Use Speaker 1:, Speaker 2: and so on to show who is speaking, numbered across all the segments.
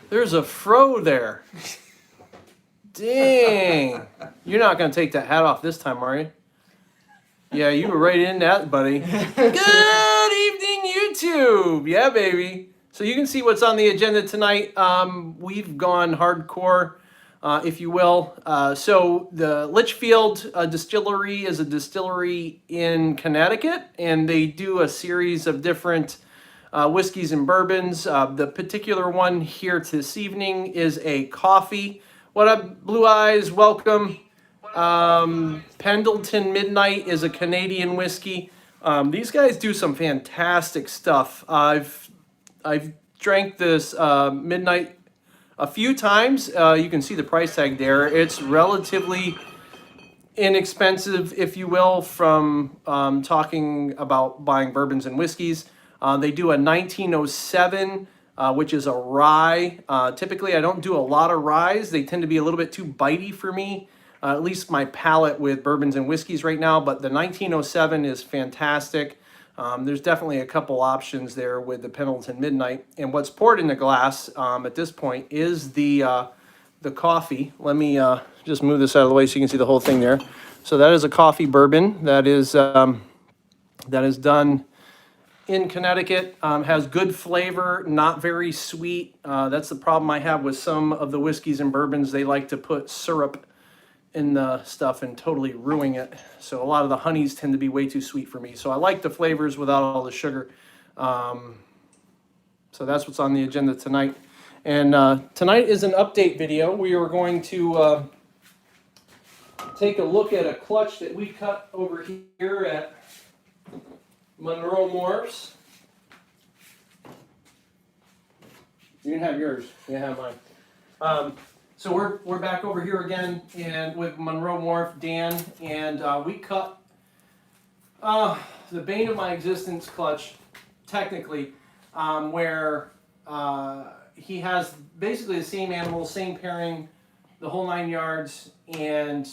Speaker 1: There's a fro there. Dang. You're not going to take that hat off this time, are you? Yeah, you were right in that, buddy. Good evening, YouTube. Yeah, baby. So you can see what's on the agenda tonight. We've gone hardcore, if you will. So the Litchfield Distillery is a distillery in Connecticut, and they do a series of different whiskeys and bourbons. The particular one here this evening is a coffee. What up, Blue Eyes? Welcome. Pendleton Midnight is a Canadian whiskey. These guys do some fantastic stuff. I've drank this Midnight a few times. You can see the price tag there. It's relatively inexpensive, if you will, from talking about buying bourbons and whiskeys. They do a 1907, which is a rye. Typically, I don't do a lot of ryes. They tend to be a little bit too bitey for me, at least my palate with bourbons and whiskeys right now. But the 1907 is fantastic. There's definitely a couple options there with the Pendleton Midnight. And what's poured in the glass at this point is the coffee. Let me just move this out of the way so you can see the whole thing there. So that is a coffee bourbon that is done in Connecticut. Has good flavor, not very sweet. That's the problem I have with some of the whiskeys and bourbons. They like to put syrup in the stuff and totally ruin it. So a lot of the honeys tend to be way too sweet for me. So I like the flavors without all the sugar. So that's what's on the agenda tonight. And tonight is an update video. We are going to take a look at a clutch that we cut over here at Monroe Morphs. You can have yours. You can have mine. So we're back over here again and with Monroe Morph, Dan, and we cut the bane of my existence clutch, technically, where he has basically the same animal, same pairing, the whole 9 yards, and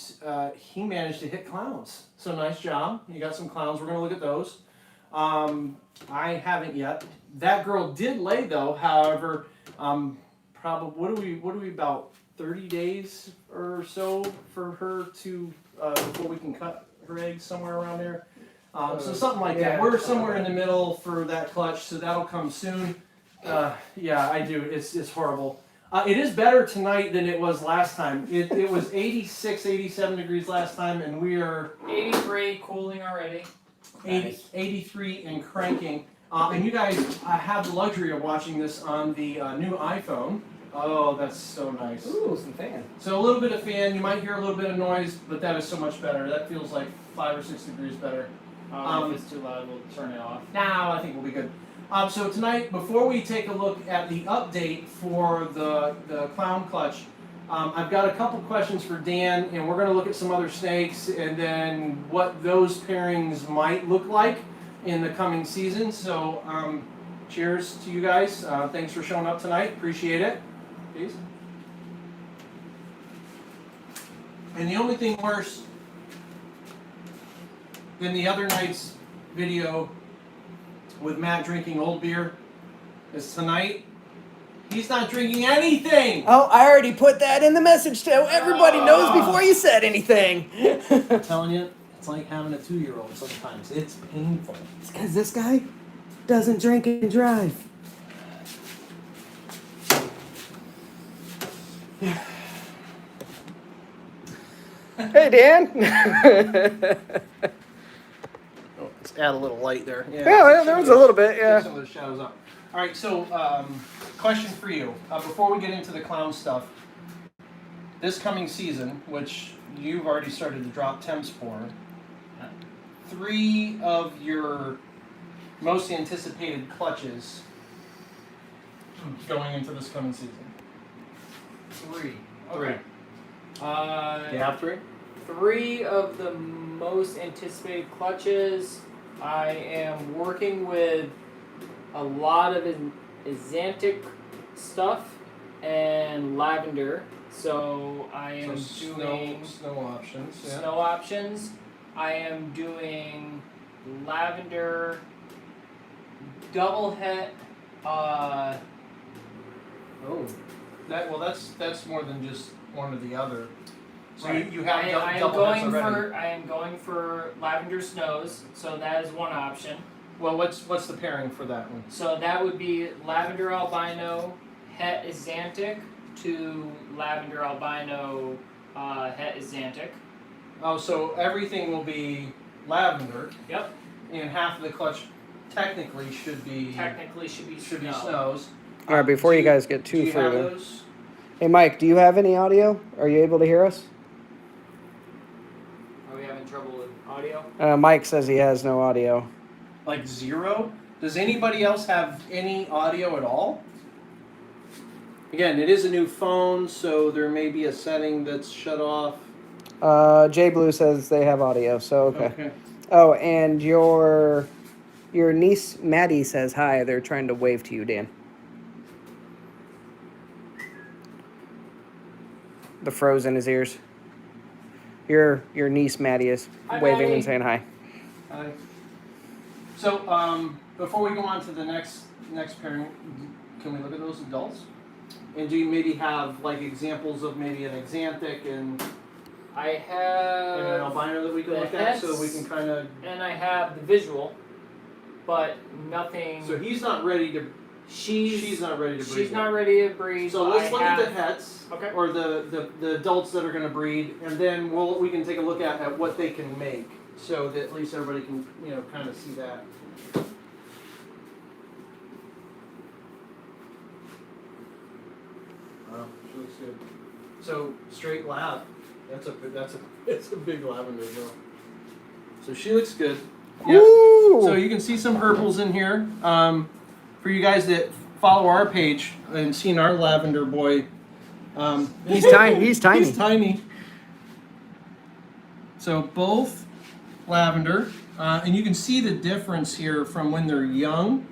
Speaker 1: he managed to hit clowns. So nice job. You got some clowns. We're going to look at those. I haven't yet. That girl did lay though. However, probably what are we about 30 days or so for her to before we can cut her eggs, somewhere around there. So something like that. We're somewhere in the middle for that clutch, so that'll come soon. Yeah, I do. It's horrible. It is better tonight than it was last time. It was 86, 87 degrees last time, and we are
Speaker 2: 83, cooling already.
Speaker 1: 83 and cranking. And you guys have the luxury of watching this on the new iPhone. Oh, that's so nice.
Speaker 3: Ooh, some fan.
Speaker 1: So a little bit of fan. You might hear a little bit of noise, but that is so much better. That feels like 5 or 6 degrees better.
Speaker 2: If it's too loud, we'll turn it off.
Speaker 1: Now I think we'll be good. So tonight, before we take a look at the update for the clown clutch, I've got a couple questions for Dan, and we're going to look at some other snakes and then what those pairings might look like in the coming season. So cheers to you guys. Thanks for showing up tonight. Appreciate it. Peace. And the only thing worse than the other night's video with Matt drinking old beer is tonight he's not drinking anything.
Speaker 3: Oh, I already put that in the message so everybody knows before you said anything.
Speaker 1: I'm telling you, it's like having a 2-year-old sometimes. It's painful.
Speaker 3: It's because this guy doesn't drink and drive. Hey, Dan.
Speaker 1: Oh, let's add a little light there.
Speaker 3: Yeah, there was a little bit, yeah.
Speaker 1: Take some of the shadows up. All right, so question for you. Before we get into the clown stuff, this coming season, which you've already started to drop temps for, 3 of your most anticipated clutches going into this coming season.
Speaker 2: 3.
Speaker 1: Okay.
Speaker 2: You
Speaker 1: have 3?
Speaker 2: 3 of the most anticipated clutches. I am working with a lot of Xanthic stuff and lavender. So I am doing
Speaker 1: snow options. Yeah.
Speaker 2: snow options. I am doing lavender, double het.
Speaker 1: That's more than just one or the other. So
Speaker 2: Right.
Speaker 1: you have
Speaker 2: I am
Speaker 1: double heads
Speaker 2: going
Speaker 1: already.
Speaker 2: for I am going for lavender snows, so that is one option.
Speaker 1: Well, what's the pairing for that one?
Speaker 2: So that would be lavender albino, het xanthic to lavender albino, het xanthic.
Speaker 1: Oh, so everything will be lavender.
Speaker 2: Yep.
Speaker 1: And half of the clutch technically should be snows.
Speaker 3: All right, before you guys get
Speaker 1: do
Speaker 3: too
Speaker 1: you
Speaker 3: further.
Speaker 1: have those?
Speaker 3: Hey, Mike, do you have any audio? Are you able to hear us?
Speaker 2: Are we having trouble with audio?
Speaker 3: Mike says he has no audio.
Speaker 1: Like 0? Does anybody else have any audio at all? Again, it is a new phone, so there may be a setting that's shut off.
Speaker 3: Jay Blue says they have audio, so okay. Oh, and your niece Maddie says hi. They're trying to wave to you, Dan. The froze in his ears. Your niece Maddie is
Speaker 2: Hi,
Speaker 3: waving
Speaker 2: Maddie.
Speaker 3: and saying hi.
Speaker 1: Hi. So, before we go on to the next pairing, can we look at those adults? And do you maybe have like examples of maybe an xanthic and
Speaker 2: I
Speaker 1: an
Speaker 2: have
Speaker 1: albino that we can
Speaker 2: the
Speaker 1: look at, so
Speaker 2: hets.
Speaker 1: we can kind of.
Speaker 2: and I have the visual, but nothing.
Speaker 1: So he's not ready to. She's not ready to breed.
Speaker 2: She's not ready to breed.
Speaker 1: So let's look at the hets,
Speaker 2: Okay.
Speaker 1: or the adults that are going to breed, and then we can take a look at what they can make, so that at least everybody can kind of see that. Wow, she looks good. So straight lab, it's a big lavender girl. So she looks good. Yeah.
Speaker 3: Woo!
Speaker 1: So you can see some purples in here. For you guys that follow our page and seen our lavender boy,
Speaker 3: He's tiny. He's tiny.
Speaker 1: He's tiny. So both lavender, and you can see the difference here from when they're young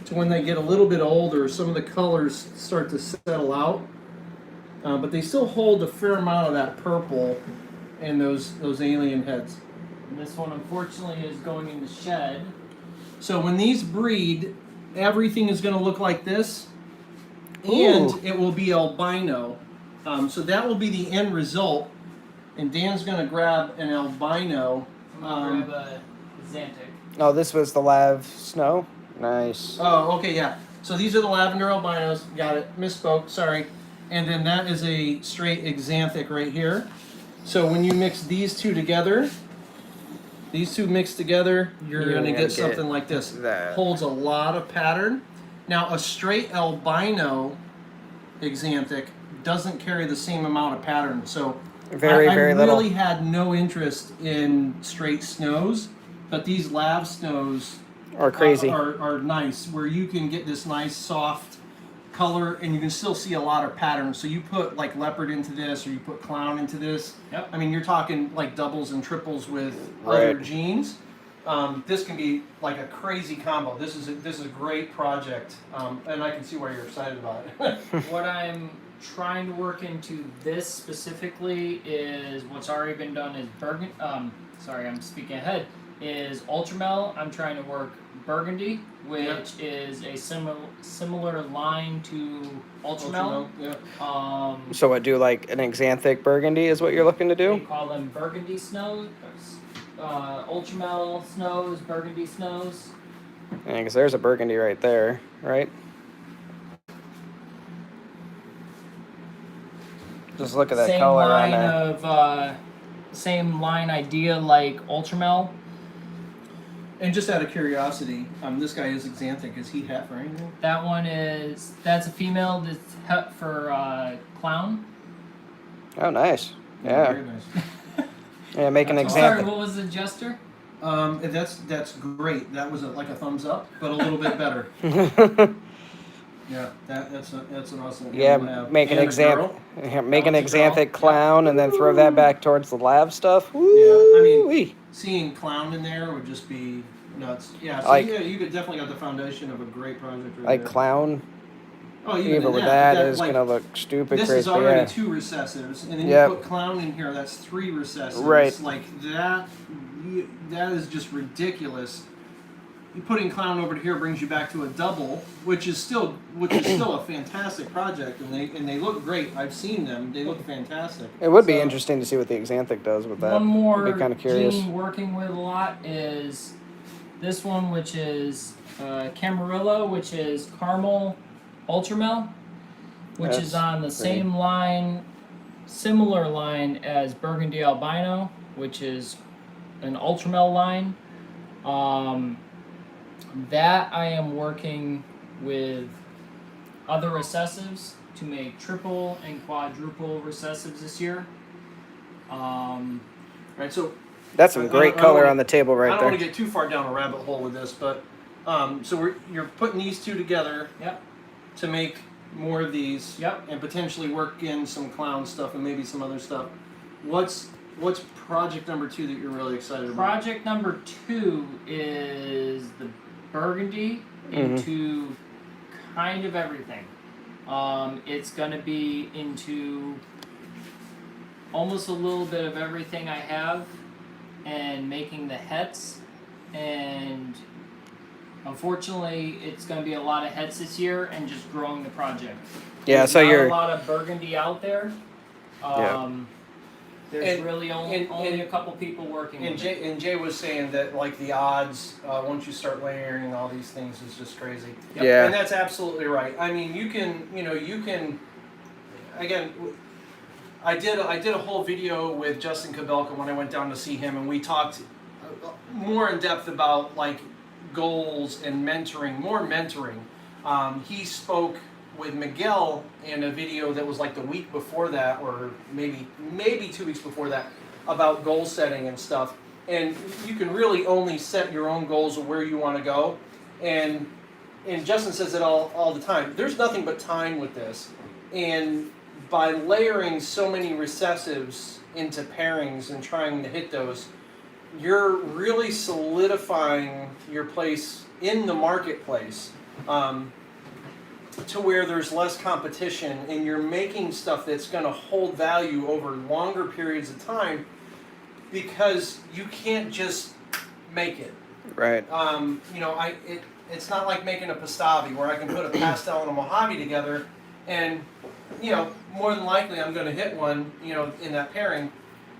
Speaker 1: to when they get a little bit older. Some of the colors start to settle out, but they still hold a fair amount of that purple in those alien heads.
Speaker 2: And this one, unfortunately, is going in the shed.
Speaker 1: So when these breed, everything is going to look like this, and
Speaker 3: Ooh.
Speaker 1: it will be albino. So that will be the end result. And Dan's going to grab an albino.
Speaker 2: I'm gonna grab a xanthic.
Speaker 3: Oh, this was the Lav Snow? Nice.
Speaker 1: Oh, okay, yeah. So these are the lavender albinos. Got it. Misspoke. Sorry. And then that is a straight xanthic right here. So when you mix these two together, you're going to get something like this.
Speaker 3: that.
Speaker 1: Holds a lot of pattern. Now, a straight albino xanthic doesn't carry the same amount of pattern. So
Speaker 3: Very
Speaker 1: I
Speaker 3: little.
Speaker 1: really had no interest in straight snows, but these lav snows
Speaker 3: Or crazy.
Speaker 1: are nice, where you can get this nice soft color and you can still see a lot of pattern. So you put like leopard into this, or you put clown into this.
Speaker 2: Yep.
Speaker 1: I mean, you're talking like doubles and triples with other
Speaker 3: Right.
Speaker 1: genes. This can be like a crazy combo. This is a great project, and I can see why you're excited about it.
Speaker 2: What I'm trying to work into this specifically is what's already been done is sorry, I'm speaking ahead. Is Ultramel. I'm trying to work Burgundy, which is a similar line to Ultramel.
Speaker 1: Yeah.
Speaker 3: So what, do like an xanthic burgundy is what you're looking to
Speaker 2: They
Speaker 3: do?
Speaker 2: call them Burgundy snows. Ultramel snows, Burgundy snows.
Speaker 3: Yeah, because there's a burgundy right there, right? Just look at that
Speaker 2: Same
Speaker 3: color on
Speaker 2: line
Speaker 3: there.
Speaker 2: same line idea like Ultramel.
Speaker 1: And just out of curiosity, this guy is xanthic. Is he het for anything?
Speaker 2: That's a female that's het for clown.
Speaker 3: Oh, nice. Yeah.
Speaker 1: Very nice.
Speaker 3: Yeah, make an
Speaker 1: That's
Speaker 2: Sorry,
Speaker 3: xanthic.
Speaker 2: what was the gesture?
Speaker 1: That's great. That was like a thumbs up, but a little bit better. Yeah, that's an awesome.
Speaker 3: Yeah,
Speaker 1: animal to have.
Speaker 3: make an
Speaker 1: And a
Speaker 3: xanthic.
Speaker 1: girl.
Speaker 3: Yeah, make an
Speaker 1: Oh, it's a girl.
Speaker 3: xanthic clown, and then throw that back towards the lav stuff.
Speaker 1: Yeah, I mean,
Speaker 3: Woo-wee.
Speaker 1: seeing clown in there would just be nuts. Yeah, so
Speaker 3: Like-
Speaker 1: yeah, you could definitely got the foundation of a great project right
Speaker 3: Like
Speaker 1: there.
Speaker 3: clown,
Speaker 1: Oh, even
Speaker 3: even
Speaker 1: in
Speaker 3: with
Speaker 1: that
Speaker 3: that is
Speaker 1: like,
Speaker 3: gonna look stupid
Speaker 1: This
Speaker 3: crazy.
Speaker 1: is already
Speaker 3: Yeah.
Speaker 1: 2 recessives, and then
Speaker 3: Yep.
Speaker 1: you put clown in here. That's 3 recessives.
Speaker 3: Right.
Speaker 1: Like that. That is just ridiculous. putting clown over to here brings you back to a double, which is still a fantastic project, and they look great. I've seen them; they look fantastic.
Speaker 3: It would be interesting to see what the Xanthic does with that.
Speaker 2: One more
Speaker 3: I'd be kind of curious.
Speaker 2: gene working with a lot is this one, which is Camarillo, which is Caramel Ultramel, which is on the same line, similar line as Burgundy Albino, which is an Ultramel line. That I am working with other recessives to make triple and quadruple recessives this year.
Speaker 1: Right, so
Speaker 3: That's some great color on the table right
Speaker 1: I don't
Speaker 3: there.
Speaker 1: want to get too far down a rabbit hole with this, but so you're putting these two together.
Speaker 2: Yep.
Speaker 1: To make more of these.
Speaker 2: Yep.
Speaker 1: And potentially work in some clown stuff and maybe some other stuff. What's project number 2 that you're really excited about?
Speaker 2: Project number 2 is the Burgundy into kind of everything. It's going to be into almost a little bit of everything I have and making the hets. And unfortunately, it's going to be a lot of hets this year and just growing the project.
Speaker 3: Yeah,
Speaker 2: There's
Speaker 3: so
Speaker 2: not
Speaker 3: you're
Speaker 2: a lot of Burgundy out there. There's really only a couple people working with it.
Speaker 1: And Jay was saying that like the odds once you start layering all these things is just crazy.
Speaker 3: Yep. Yeah.
Speaker 1: And that's absolutely right. I mean, you can again. I did a whole video with Justin Kabelka when I went down to see him, and we talked more in depth about like goals and mentoring, more mentoring. He spoke with Miguel in a video that was like the week before that, or maybe 2 weeks before that, about goal setting and stuff. And you can really only set your own goals of where you want to go. And Justin says it all the time. There's nothing but time with this. And by layering so many recessives into pairings and trying to hit those, you're really solidifying your place in the marketplace. To where there's less competition and you're making stuff that's going to hold value over longer periods of time because you can't just make it.
Speaker 3: right.
Speaker 1: It's not like making a Pastavi where I can put a Pastel and a Mojave together and, more than likely I'm going to hit one, in that pairing.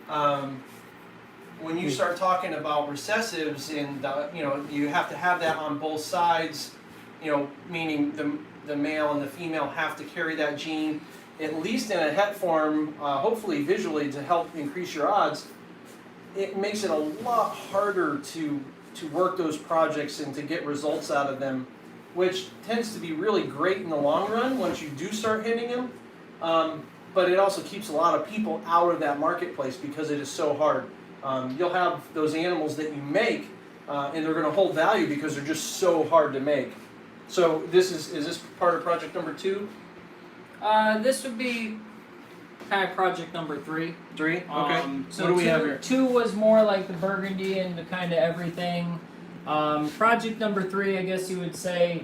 Speaker 1: When you start talking about recessives and, you have to have that on both sides, meaning the male and the female have to carry that gene, at least in a het form, hopefully visually to help increase your odds. It makes it a lot harder to work those projects and to get results out of them, which tends to be really great in the long run once you do start hitting them. But it also keeps a lot of people out of that marketplace because it is so hard. You'll have those animals that you make, and they're going to hold value because they're just so hard to make. So is this part of project number 2?
Speaker 2: This would be kind of project number 3.
Speaker 1: 3? Okay.
Speaker 2: So
Speaker 1: what do we have here?
Speaker 2: 2 was more like the Burgundy and the kind of everything. Project number 3, I guess you would say,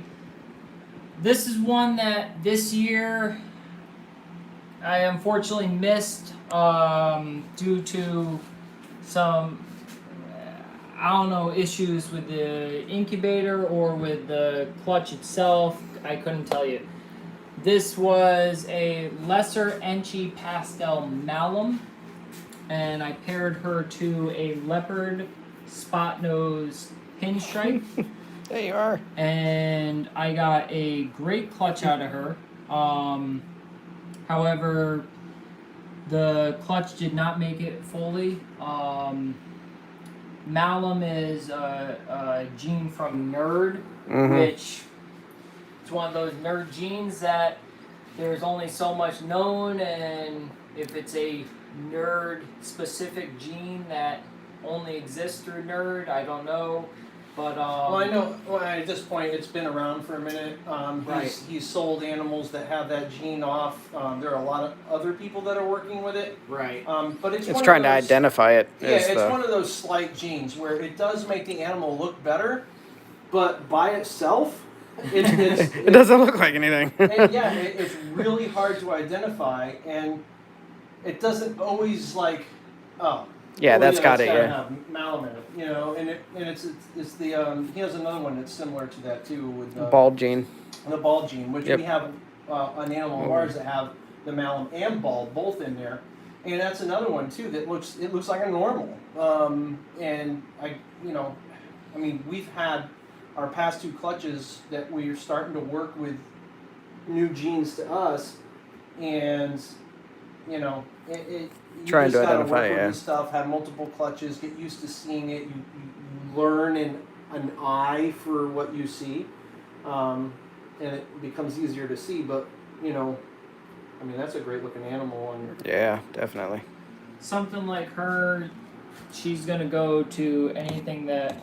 Speaker 2: this is one that this year I unfortunately missed due to some issues with the incubator or with the clutch itself. I couldn't tell you. This was a lesser Enchi Pastel Malum, and I paired her to a leopard spot nose pinstripe.
Speaker 3: There you are.
Speaker 2: And I got a great clutch out of her. However, the clutch did not make it fully. Malum is a gene from Nerd, which it's one of those nerd genes that there's only so much known, and if it's a nerd specific gene that only exists through Nerd, I don't know. But
Speaker 1: well, I know. Well, at this point, it's been around for a minute.
Speaker 2: Right.
Speaker 1: He's sold animals that have that gene off. There are a lot of other people that are working with it.
Speaker 2: Right.
Speaker 1: But it's
Speaker 3: It's trying to identify it.
Speaker 1: Yeah, it's one of those slight genes where it does make the animal look better, but by itself,
Speaker 3: it doesn't look like anything.
Speaker 1: it's really hard to identify, and it doesn't always
Speaker 3: Yeah,
Speaker 1: Well,
Speaker 3: that's got
Speaker 1: it's
Speaker 3: it.
Speaker 1: gotta
Speaker 3: Yeah.
Speaker 1: have malum in it, you know, and it's the he has another one that's similar to that too with
Speaker 3: Bald gene.
Speaker 1: the bald gene, which
Speaker 3: Yep.
Speaker 1: we have an animal of ours that have the malum and bald both in there, and that's another one too that looks like a normal. And I mean, we've had our past 2 clutches that we're starting to work with new genes to us, and you
Speaker 3: Trying
Speaker 1: just
Speaker 3: to
Speaker 1: gotta
Speaker 3: identify,
Speaker 1: work with
Speaker 3: yeah.
Speaker 1: this stuff, have multiple clutches, get used to seeing it. You learn an eye for what you see, and it becomes easier to see. But I mean, that's a great looking animal, and
Speaker 3: Yeah, definitely.
Speaker 2: Something like her, she's gonna go to anything that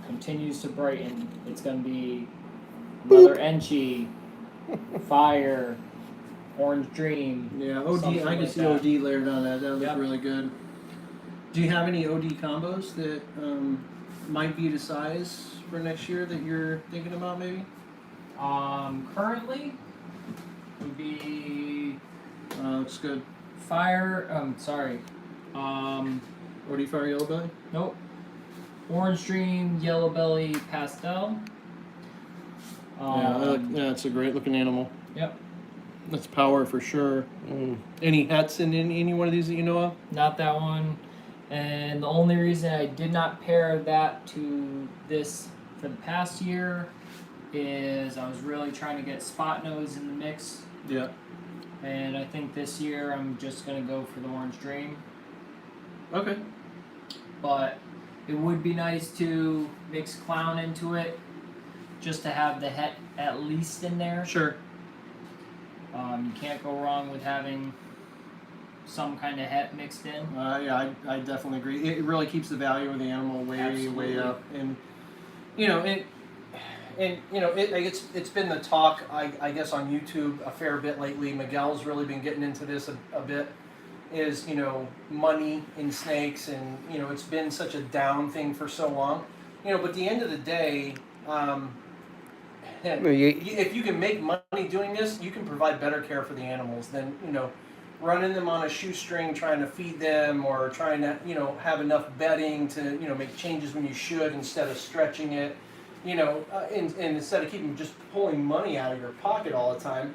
Speaker 2: continues to brighten. It's gonna be Mother Enchi, Fire, Orange Dream.
Speaker 1: yeah, OD.
Speaker 2: Something
Speaker 1: I can
Speaker 2: like
Speaker 1: see
Speaker 2: that.
Speaker 1: OD layered on that. That would
Speaker 2: Yep.
Speaker 1: look really good. Do you have any OD combos that might be to size for next year that you're thinking about, maybe?
Speaker 2: Currently would be
Speaker 1: Looks good.
Speaker 2: Fire.
Speaker 1: OD Fire Yellow Belly.
Speaker 2: Nope. Orange Dream, Yellow Belly, Pastel.
Speaker 1: Yeah, it's a great looking animal.
Speaker 2: Yep.
Speaker 1: That's power for sure.
Speaker 3: Mm.
Speaker 1: Any hets in any one of these that you know of?
Speaker 2: Not that one. And the only reason I did not pair that to this for the past year is I was really trying to get Spot Nose in the mix.
Speaker 1: Yeah.
Speaker 2: And I think this year I'm just going to go for the Orange Dream.
Speaker 1: Okay.
Speaker 2: But it would be nice to mix Clown into it just to have the het at least in there.
Speaker 1: Sure.
Speaker 2: You can't go wrong with having some kind of het mixed in.
Speaker 1: Yeah, I definitely agree. It really keeps the value of the animal way
Speaker 2: Absolutely.
Speaker 1: up, and it's been the talk I guess on YouTube a fair bit lately. Miguel's really been getting into this a bit. Is money in snakes, and it's been such a down thing for so long. But at the end of the day. If you can make money doing this, you can provide better care for the animals than running them on a shoestring trying to feed them, or trying to have enough bedding to make changes when you should instead of stretching it, and instead of keeping just pulling money out of your pocket all the time.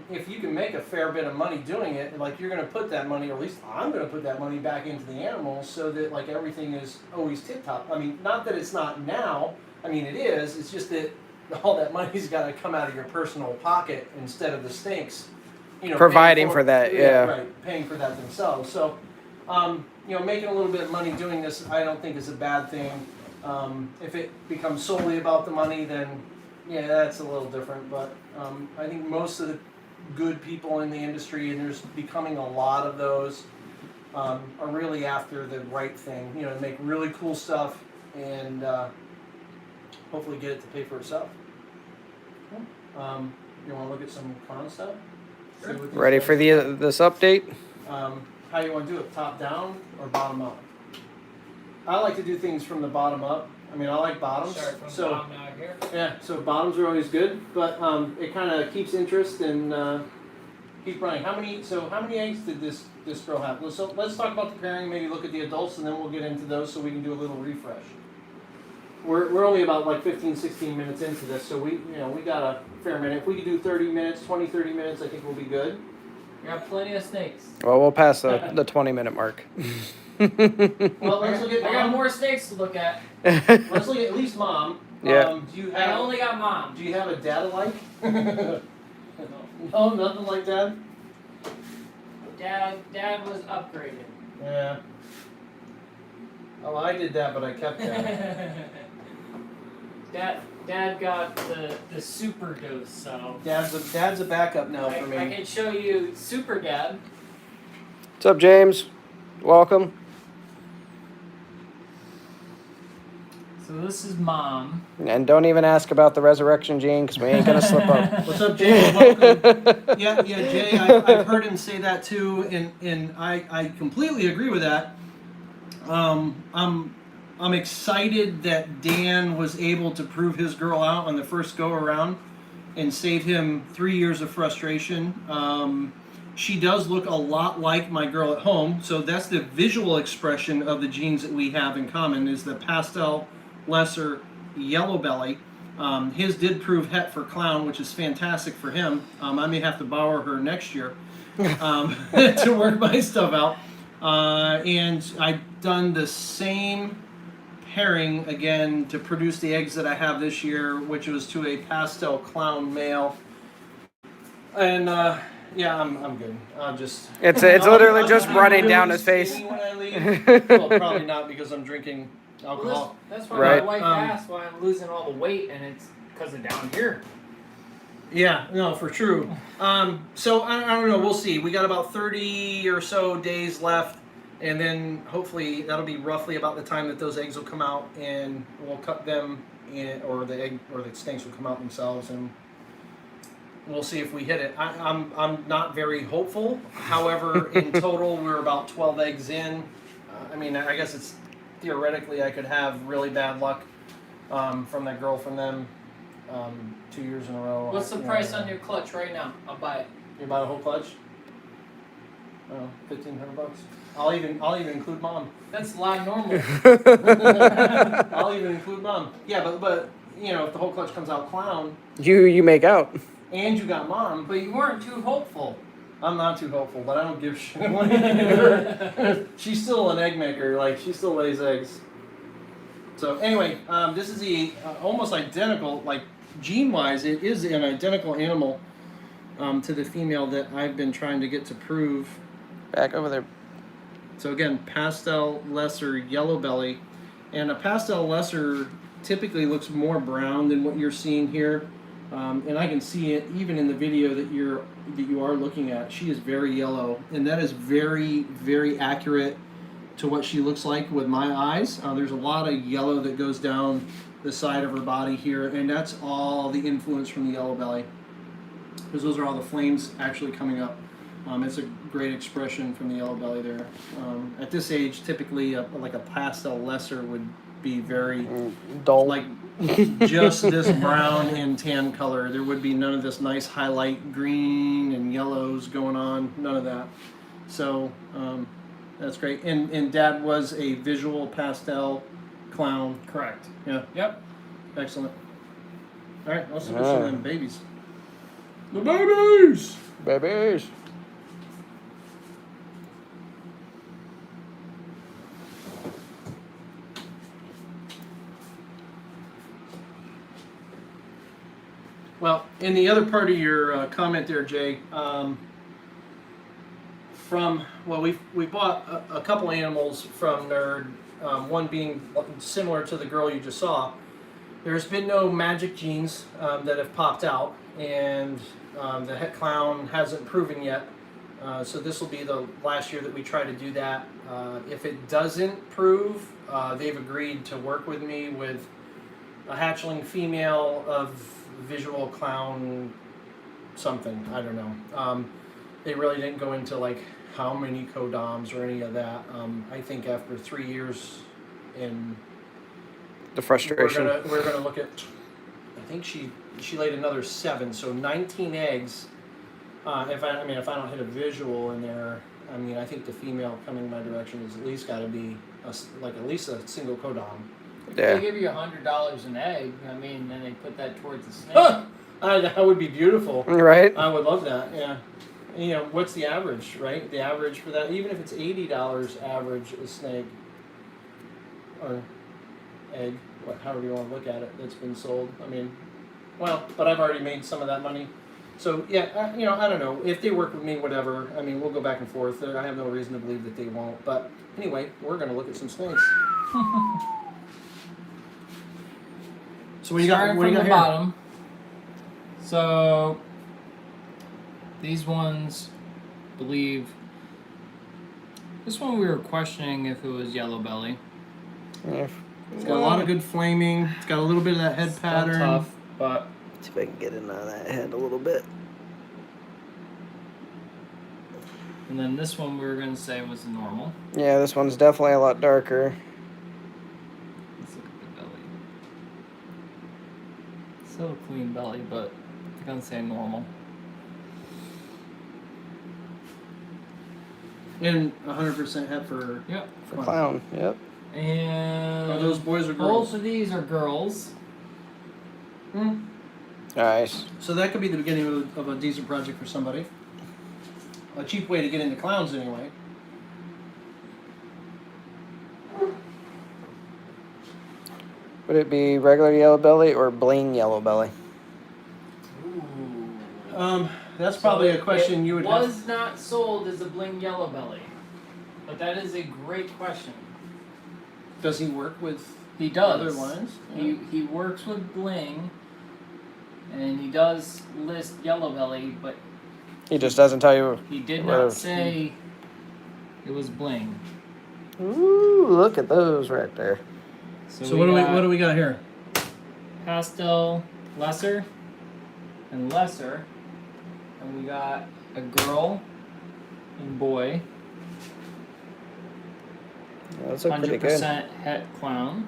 Speaker 1: If you can make a fair bit of money doing it, like you're going to put that money, or at least I'm going to put that money back into the animals, so that like everything is always tip top. I mean, not that it's not now. I mean, it is. It's just that all that money's got to come out of your personal pocket instead of the snakes,
Speaker 3: Providing for that, yeah.
Speaker 1: Right, paying for that themselves. So, making a little bit of money doing this, I don't think is a bad thing. If it becomes solely about the money, then yeah, that's a little different. But I think most of the good people in the industry, and there's becoming a lot of those, are really after the right thing. To make really cool stuff and hopefully get it to pay for itself. You want to look at some fun stuff?
Speaker 2: Sure.
Speaker 3: Ready for this update?
Speaker 1: How you want to do it? Top down or bottom up? I like to do things from the bottom up. I mean, I like bottoms.
Speaker 2: Start from
Speaker 1: So
Speaker 2: bottom out here.
Speaker 1: yeah, so bottoms are always good, but it kind of keeps interest and keep running. How many eggs did this girl have? So let's talk about the pairing. Maybe look at the adults, and then we'll get into those so we can do a little refresh. We're only about like 15, 16 minutes into this, so we got a fair minute. If we could do 30 minutes, 20, 30 minutes, I think we'll be good.
Speaker 2: We got plenty of snakes.
Speaker 3: Well, we'll pass the 20-minute mark.
Speaker 1: Well, let's look at
Speaker 2: I got
Speaker 1: mom.
Speaker 2: more snakes to look at.
Speaker 1: Let's look at least mom.
Speaker 3: Yeah.
Speaker 1: Do you
Speaker 2: I
Speaker 1: have
Speaker 2: only got mom.
Speaker 1: Do you have a dad alike? No, nothing like that.
Speaker 2: Dad was upgraded.
Speaker 1: Yeah. Oh, I did that, but I kept that.
Speaker 2: Dad got the super dose, so
Speaker 1: Dad's a backup now for me.
Speaker 2: I can show you Super Dad.
Speaker 3: What's up, James? Welcome.
Speaker 2: So this is mom.
Speaker 3: And don't even ask about the resurrection gene, because we ain't going to slip up.
Speaker 1: What's up, Jay? Welcome. Yeah, Jay. I've heard him say that too, and I completely agree with that. I'm excited that Dan was able to prove his girl out on the first go around and save him 3 years of frustration. she does look a lot like my girl at home. So that's the visual expression of the genes that we have in common is the pastel, lesser, yellow belly. His did prove het for clown, which is fantastic for him. I may have to borrow her next year to work my stuff out. And I've done the same pairing again to produce the eggs that I have this year, which was to a pastel clown male. And yeah, I'm good. I'll just.
Speaker 3: It's literally
Speaker 1: I'll
Speaker 3: just
Speaker 1: be
Speaker 3: running
Speaker 1: really
Speaker 3: down his face.
Speaker 1: skinny when I leave. Well, probably not because I'm drinking alcohol.
Speaker 2: Well, that's why
Speaker 3: Right.
Speaker 2: my wife asked why I'm losing all the weight, and it's because of down here.
Speaker 1: Yeah, no, for true. So I don't know. We'll see. We got about 30 or so days left, and then hopefully that'll be roughly about the time that those eggs will come out, and we'll cut them, or the egg or the snakes will come out themselves, and we'll see if we hit it. I'm not very hopeful. However, in total, we're about 12 eggs in. I mean, I guess it's theoretically I could have really bad luck from that girl from them 2 years in a row.
Speaker 2: What's the price on your clutch right now? I'll buy it.
Speaker 1: You buy a whole clutch? Oh, $1,500. I'll even include mom.
Speaker 2: That's a lot normal.
Speaker 1: I'll even include mom. Yeah, but you know if the whole clutch comes out clown
Speaker 3: You make out.
Speaker 1: and you got mom,
Speaker 2: But you weren't too hopeful.
Speaker 1: I'm not too hopeful, but I don't give shit. What are you gonna do? She's still an egg maker. Like she still lays eggs. So anyway, this is the almost identical, like gene-wise, it is an identical animal to the female that I've been trying to get to prove.
Speaker 3: Back over there.
Speaker 1: So again, pastel lesser yellow belly, and a pastel lesser typically looks more brown than what you're seeing here, and I can see it even in the video that you are looking at. She is very yellow, and that is very, very accurate to what she looks like with my eyes. There's a lot of yellow that goes down the side of her body here, and that's all the influence from the yellow belly, because those are all the flames actually coming up. It's a great expression from the yellow belly there. At this age, typically like a pastel lesser would be very
Speaker 3: Dull.
Speaker 1: like just this brown and tan color. There would be none of this nice highlight green and yellows going on, none of that. So that's great. And Dad was a visual pastel clown.
Speaker 2: Correct.
Speaker 1: Yeah,
Speaker 2: Yep.
Speaker 1: excellent. All right, let's look at
Speaker 3: Yeah.
Speaker 1: some of them babies. The babies!
Speaker 3: Babies.
Speaker 1: Well, in the other part of your comment there, Jay, we bought a couple animals from Nerd, one being similar to the girl you just saw. There's been no magic genes that have popped out, and the het clown hasn't proven yet. So this will be the last year that we try to do that. If it doesn't prove, they've agreed to work with me with a hatchling female of visual clown something. I don't know. They really didn't go into like how many codoms or any of that. I think after 3 years in
Speaker 3: The frustration.
Speaker 1: we're gonna look at. I think she laid another 7, so 19 eggs. If I don't hit a visual in there, I mean I think the female coming my direction has at least got to be at least a single codom.
Speaker 3: Yeah.
Speaker 2: They give you $100 an egg. I mean, then they put that towards the snake.
Speaker 1: That would be beautiful.
Speaker 3: Right?
Speaker 1: I would love that. Yeah. You know what's the average, right? The average for that, even if it's $80 average a snake or egg, however you want to look at it, that's been sold. I mean, well, but I've already made some of that money. So yeah, I don't know if they work with me, whatever. I mean, we'll go back and forth. I have no reason to believe that they won't. But anyway, we're gonna look at some snakes. So what do you got?
Speaker 2: Starting
Speaker 1: What do
Speaker 2: from
Speaker 1: you
Speaker 2: the
Speaker 1: got here?
Speaker 2: bottom. So these ones, believe. This one we were questioning if it was yellow belly.
Speaker 3: Yeah.
Speaker 1: It's got a lot of good flaming. It's got a little bit of that head
Speaker 2: Still
Speaker 1: pattern.
Speaker 2: tough, but
Speaker 3: See if I can get in on that head a little bit.
Speaker 2: and then this one we were gonna say was normal.
Speaker 3: Yeah, this one's definitely a lot darker.
Speaker 2: Let's look at the belly. Still a clean belly, but I'm gonna say normal.
Speaker 1: And 100% het for
Speaker 2: Yep.
Speaker 3: For clown. Yep.
Speaker 2: And
Speaker 1: Are those boys or girls?
Speaker 2: both of these are girls.
Speaker 3: Nice.
Speaker 1: So that could be the beginning of a decent project for somebody. A cheap way to get into clowns, anyway.
Speaker 3: Would it be regular yellow belly or bling yellow belly?
Speaker 2: Ooh.
Speaker 1: That's probably a question you would have.
Speaker 2: Was not sold as a bling yellow belly, but that is a great question.
Speaker 1: Does he work with
Speaker 2: He does.
Speaker 1: other lines?
Speaker 2: He works with bling, and he does list yellow belly, but
Speaker 3: He just doesn't tell you.
Speaker 2: he did
Speaker 3: Well,
Speaker 2: not say it was bling.
Speaker 3: Ooh, look at those right there.
Speaker 1: So what do we got here?
Speaker 2: Pastel, lesser, and lesser, and we got a girl and boy.
Speaker 3: Yeah, those look pretty good.
Speaker 2: 100% het clown.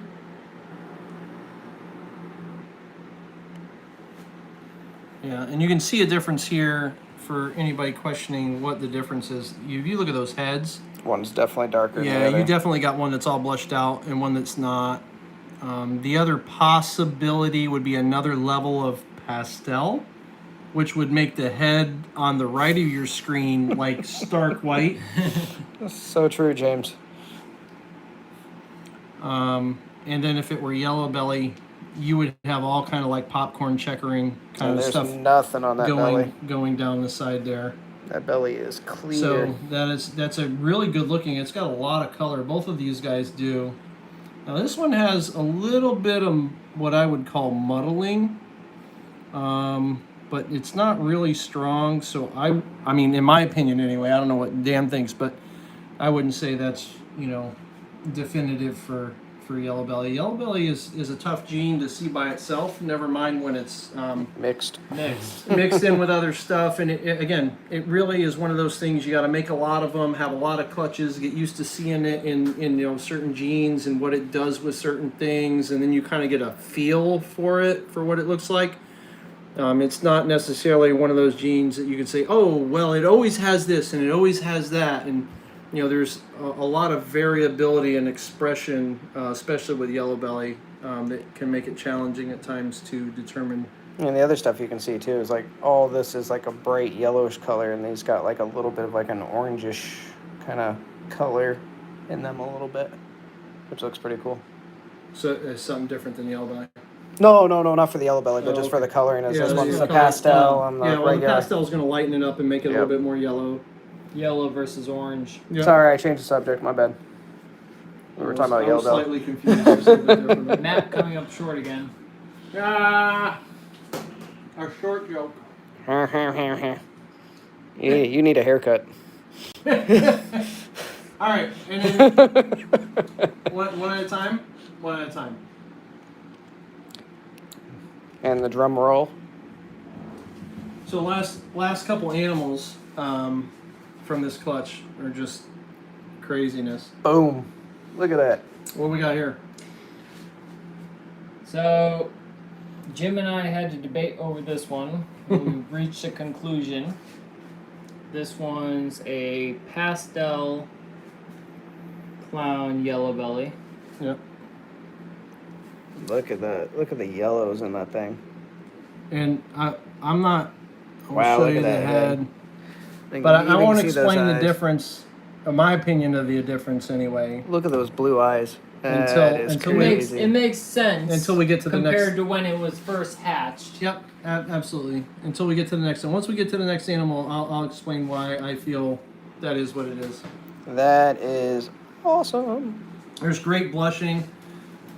Speaker 1: Yeah, and you can see a difference here for anybody questioning what the difference is. If you look at those heads,
Speaker 3: One's definitely darker than the
Speaker 1: yeah,
Speaker 3: other.
Speaker 1: you definitely got one that's all blushed out and one that's not. The other possibility would be another level of pastel, which would make the head on the right of your screen like stark white.
Speaker 3: That's so true, James.
Speaker 1: And then if it were yellow belly, you would have all kind of like popcorn checkering kind of
Speaker 3: There's
Speaker 1: stuff
Speaker 3: nothing on that belly.
Speaker 1: going down the side there.
Speaker 3: That belly is clear.
Speaker 1: So that's a really good looking. It's got a lot of color. Both of these guys do. Now this one has a little bit of what I would call muddling, but it's not really strong. So I mean, in my opinion anyway, I don't know what Dan thinks, but I wouldn't say that's definitive for yellow belly. Yellow belly is a tough gene to see by itself. Never mind when it's
Speaker 3: Mixed.
Speaker 1: mixed in with other stuff. And it really is one of those things. You got to make a lot of them, have a lot of clutches, get used to seeing it in certain genes and what it does with certain things, and then you kind of get a feel for it, for what it looks like. It's not necessarily one of those genes that you can say, oh well, it always has this and it always has that, and there's a lot of variability in expression, especially with yellow belly, that can make it challenging at times to determine.
Speaker 3: And the other stuff you can see too is like all this is like a bright yellowish color, and these got like a little bit of like an orangish kind of color in them a little bit, which looks pretty cool.
Speaker 1: So it's something different than yellow belly.
Speaker 3: No, not for the yellow belly, but
Speaker 1: Oh,
Speaker 3: just for
Speaker 1: okay.
Speaker 3: the coloring. As this one's
Speaker 1: it's
Speaker 3: the
Speaker 1: color.
Speaker 3: pastel on the
Speaker 1: Yeah, well, the
Speaker 3: regular.
Speaker 1: pastel is going to lighten it up and make it a little bit more yellow.
Speaker 2: Yellow versus orange.
Speaker 1: Yep.
Speaker 3: Sorry, I changed the subject. My bad. We were talking about yellow belly.
Speaker 1: slightly confused. Just a bit different.
Speaker 2: Matt coming up short again.
Speaker 1: A short joke.
Speaker 3: You need a haircut.
Speaker 1: All right, and then one at a time. One at a time.
Speaker 3: And the drum roll.
Speaker 1: So last couple animals from this clutch are just craziness.
Speaker 3: Boom. Look at that.
Speaker 1: What we got here?
Speaker 2: So, Jim and I had to debate over this one. We reached a conclusion. This one's a pastel clown yellow belly.
Speaker 1: Yep.
Speaker 3: Look at that. Look at the yellows in that thing.
Speaker 1: And I'm not. I'll
Speaker 3: Wow,
Speaker 1: show
Speaker 3: look
Speaker 1: you
Speaker 3: at
Speaker 1: the
Speaker 3: that
Speaker 1: head.
Speaker 3: head.
Speaker 1: But I won't
Speaker 3: see those
Speaker 1: explain the
Speaker 3: eyes.
Speaker 1: difference. My opinion of the difference anyway.
Speaker 3: Look at those blue eyes. That is
Speaker 1: until
Speaker 3: crazy.
Speaker 2: It makes sense
Speaker 1: Until we get to the next.
Speaker 2: compared to when it was first hatched.
Speaker 1: Yep, absolutely. Until we get to the next one. Once we get to the next animal, I'll explain why I feel that is what it is.
Speaker 3: That is awesome.
Speaker 1: There's great blushing,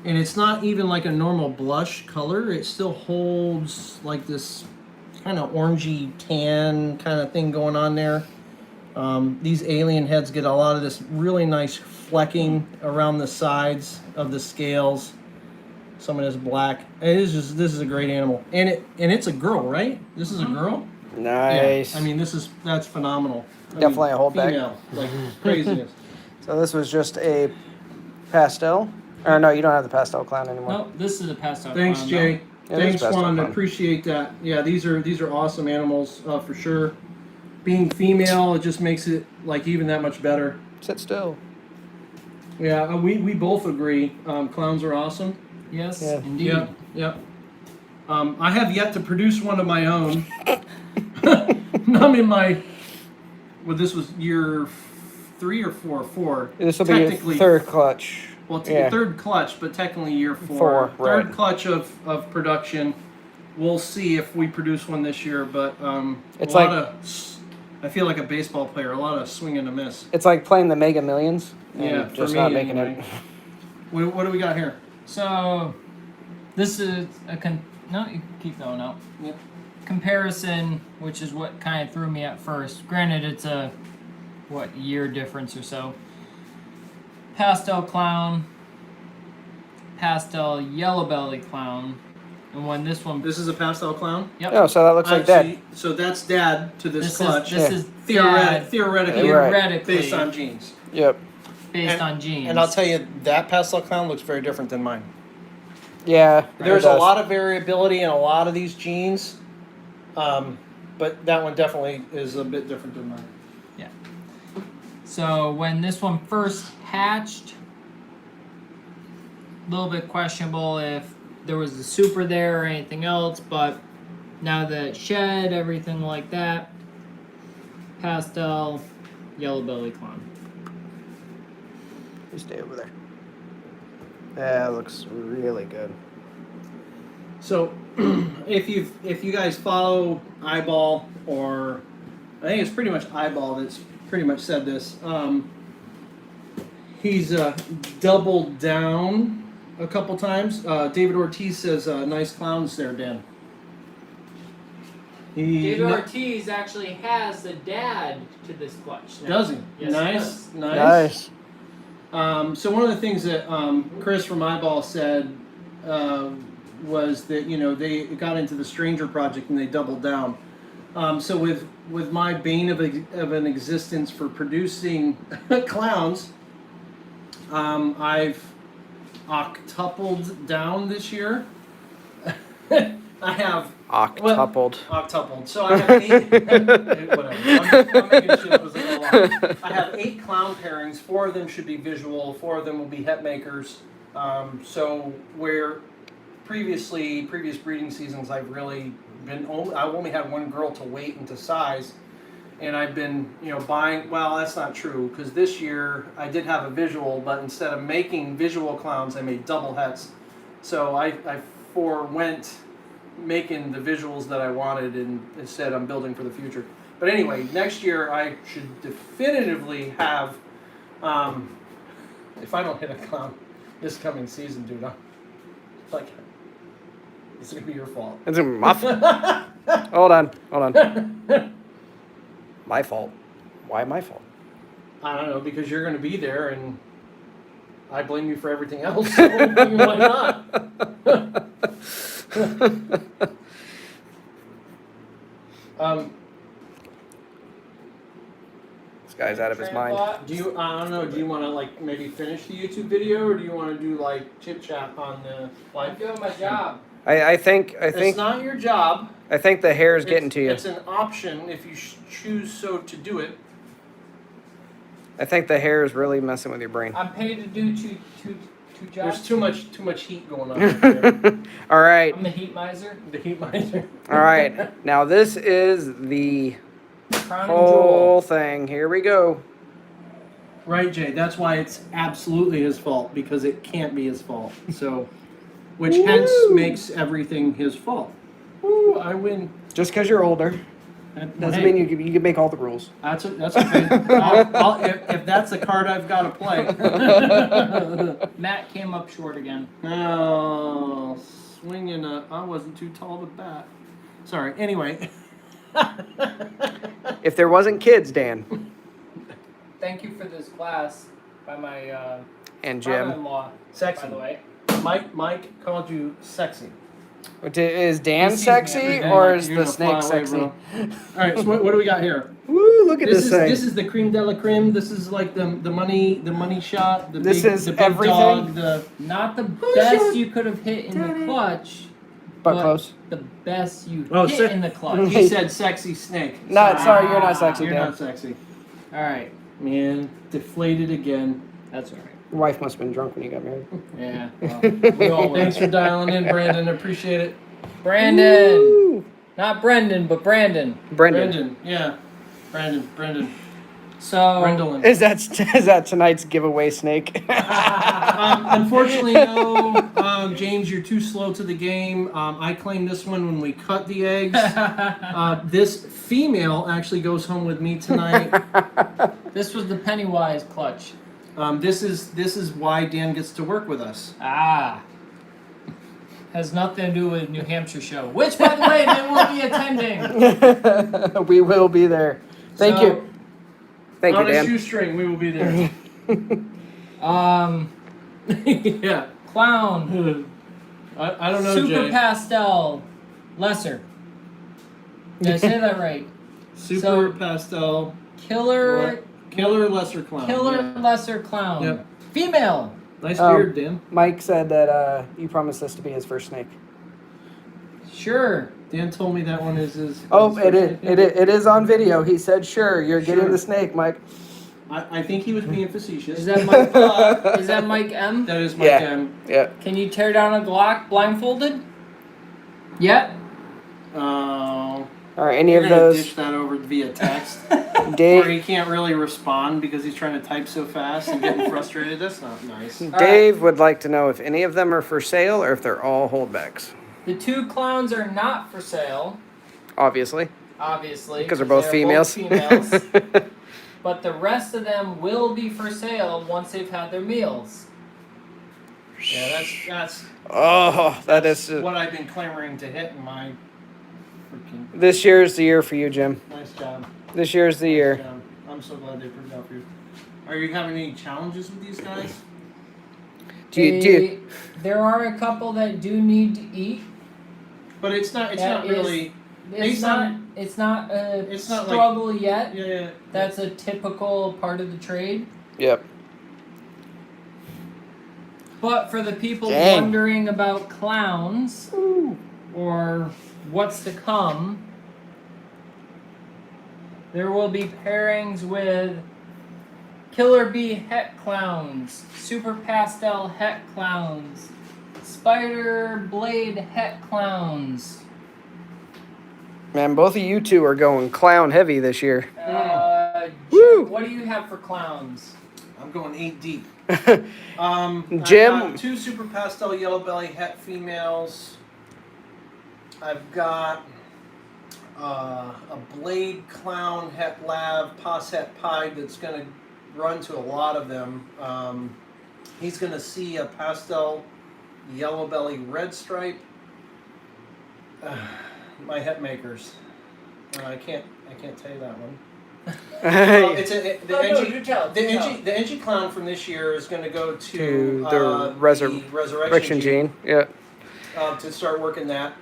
Speaker 1: and it's not even like a normal blush color. It still holds like this kind of orangey tan kind of thing going on there. These alien heads get a lot of this really nice flecking around the sides of the scales. Some of this black. This is a great animal, and it's a girl, right? This is a girl.
Speaker 3: Nice.
Speaker 1: Yeah. I mean, that's phenomenal.
Speaker 3: Definitely a holdback.
Speaker 1: Female, like craziness.
Speaker 3: So this was just a pastel. Or no, you don't have the pastel clown anymore.
Speaker 2: No, this is a pastel
Speaker 1: Thanks,
Speaker 2: clown,
Speaker 1: Jay.
Speaker 3: Yeah,
Speaker 1: Thanks,
Speaker 3: that's best
Speaker 1: Juan. I
Speaker 3: of fun.
Speaker 1: appreciate that. Yeah, these are awesome animals for sure. being female, it just makes it like even that much better.
Speaker 3: Sit still.
Speaker 1: Yeah, we both agree. Clowns are awesome.
Speaker 2: Yes,
Speaker 3: Yeah.
Speaker 2: indeed.
Speaker 1: Yep, yep. I have yet to produce one of my own. I'm in my. Well, this was year 3 or 4. 4.
Speaker 3: This will be your third clutch.
Speaker 1: Well, it's your third clutch, but technically year 4.
Speaker 3: 4, right.
Speaker 1: Third clutch of production. We'll see if we produce one this year, but
Speaker 3: It's
Speaker 1: a lot
Speaker 3: like-
Speaker 1: of. I feel like a baseball player. A lot of swing and a miss.
Speaker 3: It's like playing the Mega Millions. And
Speaker 1: Yeah,
Speaker 3: just
Speaker 1: for
Speaker 3: not
Speaker 1: me
Speaker 3: making
Speaker 1: anyway.
Speaker 3: it.
Speaker 1: What do we got here?
Speaker 2: So, this is no, you can keep going out.
Speaker 1: Yep.
Speaker 2: Comparison, which is what kind of threw me at first. Granted, it's a year difference or so. Pastel clown, pastel yellow belly clown, and when this one,
Speaker 1: This is a pastel clown.
Speaker 2: yep,
Speaker 3: Oh, so that looks like that.
Speaker 1: So that's dad to this clutch.
Speaker 2: This
Speaker 3: Yeah.
Speaker 2: is
Speaker 1: Theoretically,
Speaker 3: Right.
Speaker 2: theoretically
Speaker 1: based on genes.
Speaker 3: Yep.
Speaker 2: based on genes.
Speaker 1: And I'll tell you, that pastel clown looks very different than mine.
Speaker 3: Yeah.
Speaker 1: There's a lot of variability in a lot of these genes, but that one definitely is a bit different than mine.
Speaker 2: So when this one first hatched, a little bit questionable if there was a super there or anything else, but now that it shed, everything like that, pastel yellow belly clown.
Speaker 3: You stay over there. That looks really good.
Speaker 1: So, if you guys follow Eyeball, or I think it's pretty much Eyeball that's pretty much said this. He's doubled down a couple times. David Ortiz says, "Nice clowns there, Dan."
Speaker 2: David Ortiz actually has the dad to this clutch. Now.
Speaker 1: Does he?
Speaker 2: Yes,
Speaker 1: Nice,
Speaker 2: he
Speaker 1: nice.
Speaker 3: Nice.
Speaker 1: So one of the things that Chris from Eyeball said was that they got into the Stranger Project and they doubled down. So with my bane of an existence for producing clowns, I've octupled down this year. I have
Speaker 3: Octupled.
Speaker 1: octupled. So I have 8. Whatever. I'm making shit up as I go along. I have 8 clown pairings. 4 of them should be visual. 4 of them will be het makers. So where previous breeding seasons, I've really been I've only had one girl to weight and to size, and I've been buying. Well, that's not true, because this year I did have a visual, but instead of making visual clowns, I made double hets. So I forewent making the visuals that I wanted, and instead I'm building for the future. But anyway, next year I should definitively have. If I don't hit a clown this coming season, dude, I'm like, it's gonna be your fault.
Speaker 3: It's my fault. Hold on. My fault. Why my fault?
Speaker 1: I don't know, because you're gonna be there, and I blame you for everything else. So why not?
Speaker 3: This guy's out of his mind.
Speaker 1: Do you? I don't know. Do you want to like maybe finish the YouTube video, or do you want to do like chit chat on the live?
Speaker 2: I'm doing my job.
Speaker 3: I think
Speaker 1: It's not your job.
Speaker 3: I think the hair is getting to you.
Speaker 1: It's an option if you choose so to do it.
Speaker 3: I think the hair is really messing with your brain.
Speaker 2: I'm paid to do two jobs.
Speaker 1: There's too much heat going on. Here.
Speaker 3: All right.
Speaker 2: I'm the heat miser.
Speaker 1: The heat miser.
Speaker 3: All right. Now this is the
Speaker 2: Crown and
Speaker 3: whole
Speaker 2: jewel.
Speaker 3: thing. Here we go.
Speaker 1: Right, Jay. That's why it's absolutely his fault, because it can't be his fault. So, which hence makes everything his fault. Woo! I win.
Speaker 3: Just because you're older doesn't mean you can make all the rules.
Speaker 1: That's okay. If that's the card I've got to play.
Speaker 2: Matt came up short again.
Speaker 1: Oh, swinging I wasn't too tall to bat. Sorry. Anyway.
Speaker 3: If there wasn't kids, Dan
Speaker 2: Thank you for this class by my
Speaker 3: and Jim,
Speaker 2: father-in-law.
Speaker 1: Sexy.
Speaker 2: By the way.
Speaker 1: Mike called you sexy.
Speaker 3: is Dan
Speaker 1: He sees me every
Speaker 3: sexy
Speaker 1: day,
Speaker 3: or
Speaker 1: like,
Speaker 3: is
Speaker 1: you're
Speaker 3: the
Speaker 1: gonna
Speaker 3: snake
Speaker 1: fly away,
Speaker 3: sexy?
Speaker 1: bro. All right. So what do we got here?
Speaker 3: Woo! Look at this thing.
Speaker 1: This is the creme de la creme. This is like the money shot. The
Speaker 3: This
Speaker 1: big,
Speaker 3: is
Speaker 1: the big
Speaker 3: everything?
Speaker 1: dog.
Speaker 2: Not the best you could have hit in the clutch,
Speaker 3: But close.
Speaker 2: The best you
Speaker 1: Oh,
Speaker 2: hit in the clutch.
Speaker 1: He said sexy snake.
Speaker 3: Sorry, you're not sexy,
Speaker 1: You're
Speaker 3: Dan.
Speaker 1: not sexy.
Speaker 2: All right,
Speaker 1: Man, deflated again.
Speaker 2: that's all right.
Speaker 3: Your wife must have been drunk when you got married.
Speaker 2: Yeah, well, we all were.
Speaker 1: Thanks for dialing in, Brandon. Appreciate it.
Speaker 2: Brandon,
Speaker 3: Woo!
Speaker 2: not Brendan, but Brandon.
Speaker 3: Brendan.
Speaker 1: Yeah. Brendan.
Speaker 2: So
Speaker 1: Brendan.
Speaker 3: Is that tonight's giveaway snake?
Speaker 1: Unfortunately, no. James, you're too slow to the game. I claimed this one when we cut the eggs. This female actually goes home with me tonight.
Speaker 2: this was the Pennywise clutch.
Speaker 1: This is why Dan gets to work with us.
Speaker 2: Has nothing to do with New Hampshire show, which, by the way, they will be attending.
Speaker 3: We will be there. Thank you. Thank you,
Speaker 1: On a
Speaker 3: Dan.
Speaker 1: shoestring, we will be there. Yeah.
Speaker 2: Clown.
Speaker 1: I don't know,
Speaker 2: Super
Speaker 1: Jay.
Speaker 2: Pastel. Lesser. Did I say that right?
Speaker 1: Super pastel.
Speaker 2: Killer
Speaker 1: Lesser clown. Yeah.
Speaker 2: lesser clown.
Speaker 1: Yep.
Speaker 2: Female.
Speaker 1: Nice beard, Dan.
Speaker 3: Mike said that you promised this to be his first snake.
Speaker 2: Sure.
Speaker 1: Dan told me that one is his.
Speaker 3: Oh,
Speaker 1: his
Speaker 3: it is.
Speaker 1: first-
Speaker 3: It is on video. He said, "Sure, you're getting
Speaker 1: Sure.
Speaker 3: the snake, Mike."
Speaker 1: I think he was being facetious.
Speaker 2: Is that Mike? Is that Mike M?
Speaker 1: That is Mike
Speaker 3: Yeah.
Speaker 1: M.
Speaker 3: Yeah.
Speaker 2: Can you tear down a Glock blindfolded? Yep.
Speaker 1: Oh.
Speaker 3: All right. Any
Speaker 1: You're
Speaker 3: of
Speaker 1: gonna
Speaker 3: those?
Speaker 1: dish that over via text,
Speaker 3: Dave.
Speaker 1: where he can't really respond because he's trying to type so fast and getting frustrated. That's not nice.
Speaker 3: Dave would like to know if any of them are for sale or if they're all holdbacks.
Speaker 2: The two clowns are not for sale,
Speaker 3: Obviously,
Speaker 2: obviously.
Speaker 3: because they're both females.
Speaker 2: females. But the rest of them will be for sale once they've had their meals.
Speaker 1: Yeah, that's
Speaker 3: Oh, that is.
Speaker 1: what I've been clamoring to hit in my freaking
Speaker 3: This year's the year for you, Jim.
Speaker 1: nice job.
Speaker 3: This year's the year.
Speaker 1: Nice job. I'm so glad they put it out for you. Are you having any challenges with these guys?
Speaker 2: There are a couple that do need to eat.
Speaker 1: But it's not
Speaker 2: That is-
Speaker 1: really.
Speaker 2: It's
Speaker 1: Based
Speaker 2: not.
Speaker 1: on-
Speaker 2: It's not a
Speaker 1: It's not like-
Speaker 2: struggle yet.
Speaker 1: Yeah.
Speaker 2: That's a typical part of the trade.
Speaker 3: Yep.
Speaker 2: But for the people
Speaker 3: Dang.
Speaker 2: wondering about clowns or what's to come, there will be pairings with Killer Bee Het Clowns, Super Pastel Het Clowns, Spider Blade Het Clowns.
Speaker 3: Man, both of you two are going clown heavy this year.
Speaker 2: Jim, what do you have for clowns?
Speaker 1: I'm going 8 deep.
Speaker 3: Jim?
Speaker 1: I've got 2 super pastel yellow belly het females. I've got a blade clown het lav pas het pied that's going to run to a lot of them. He's going to see a pastel yellow belly red stripe. My het makers. I can't tell you that one. Well, it's the NG clown from this year is going to go to
Speaker 3: the
Speaker 1: resurrection
Speaker 3: gene. Yeah.
Speaker 1: to start working that.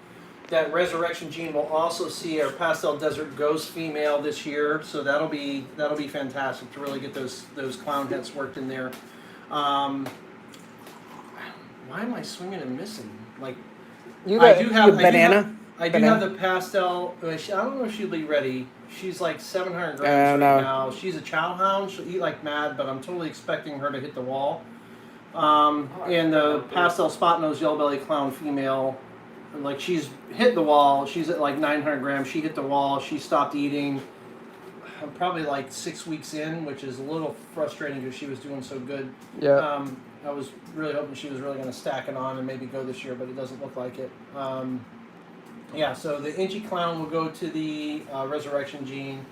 Speaker 1: That resurrection gene will also see our pastel desert ghost female this year, so that'll be fantastic to really get those clown hets worked in there. Why am I swinging and missing? Like I do have the pastel. I don't know if she'll be ready. She's like 700 grams right now. She's a chow hound. She'll eat like mad, but I'm totally expecting her to hit the wall. And the pastel spot nose yellow belly clown female, like she's hit the wall. She's at like 900 grams. She hit the wall. She stopped eating. I'm probably like 6 weeks in, which is a little frustrating because she was doing so good.
Speaker 3: Yeah.
Speaker 1: I was really hoping she was really going to stack it on and maybe go this year, but it doesn't look like it. Yeah, so the Inchy Clown will go to the Resurrection Gene.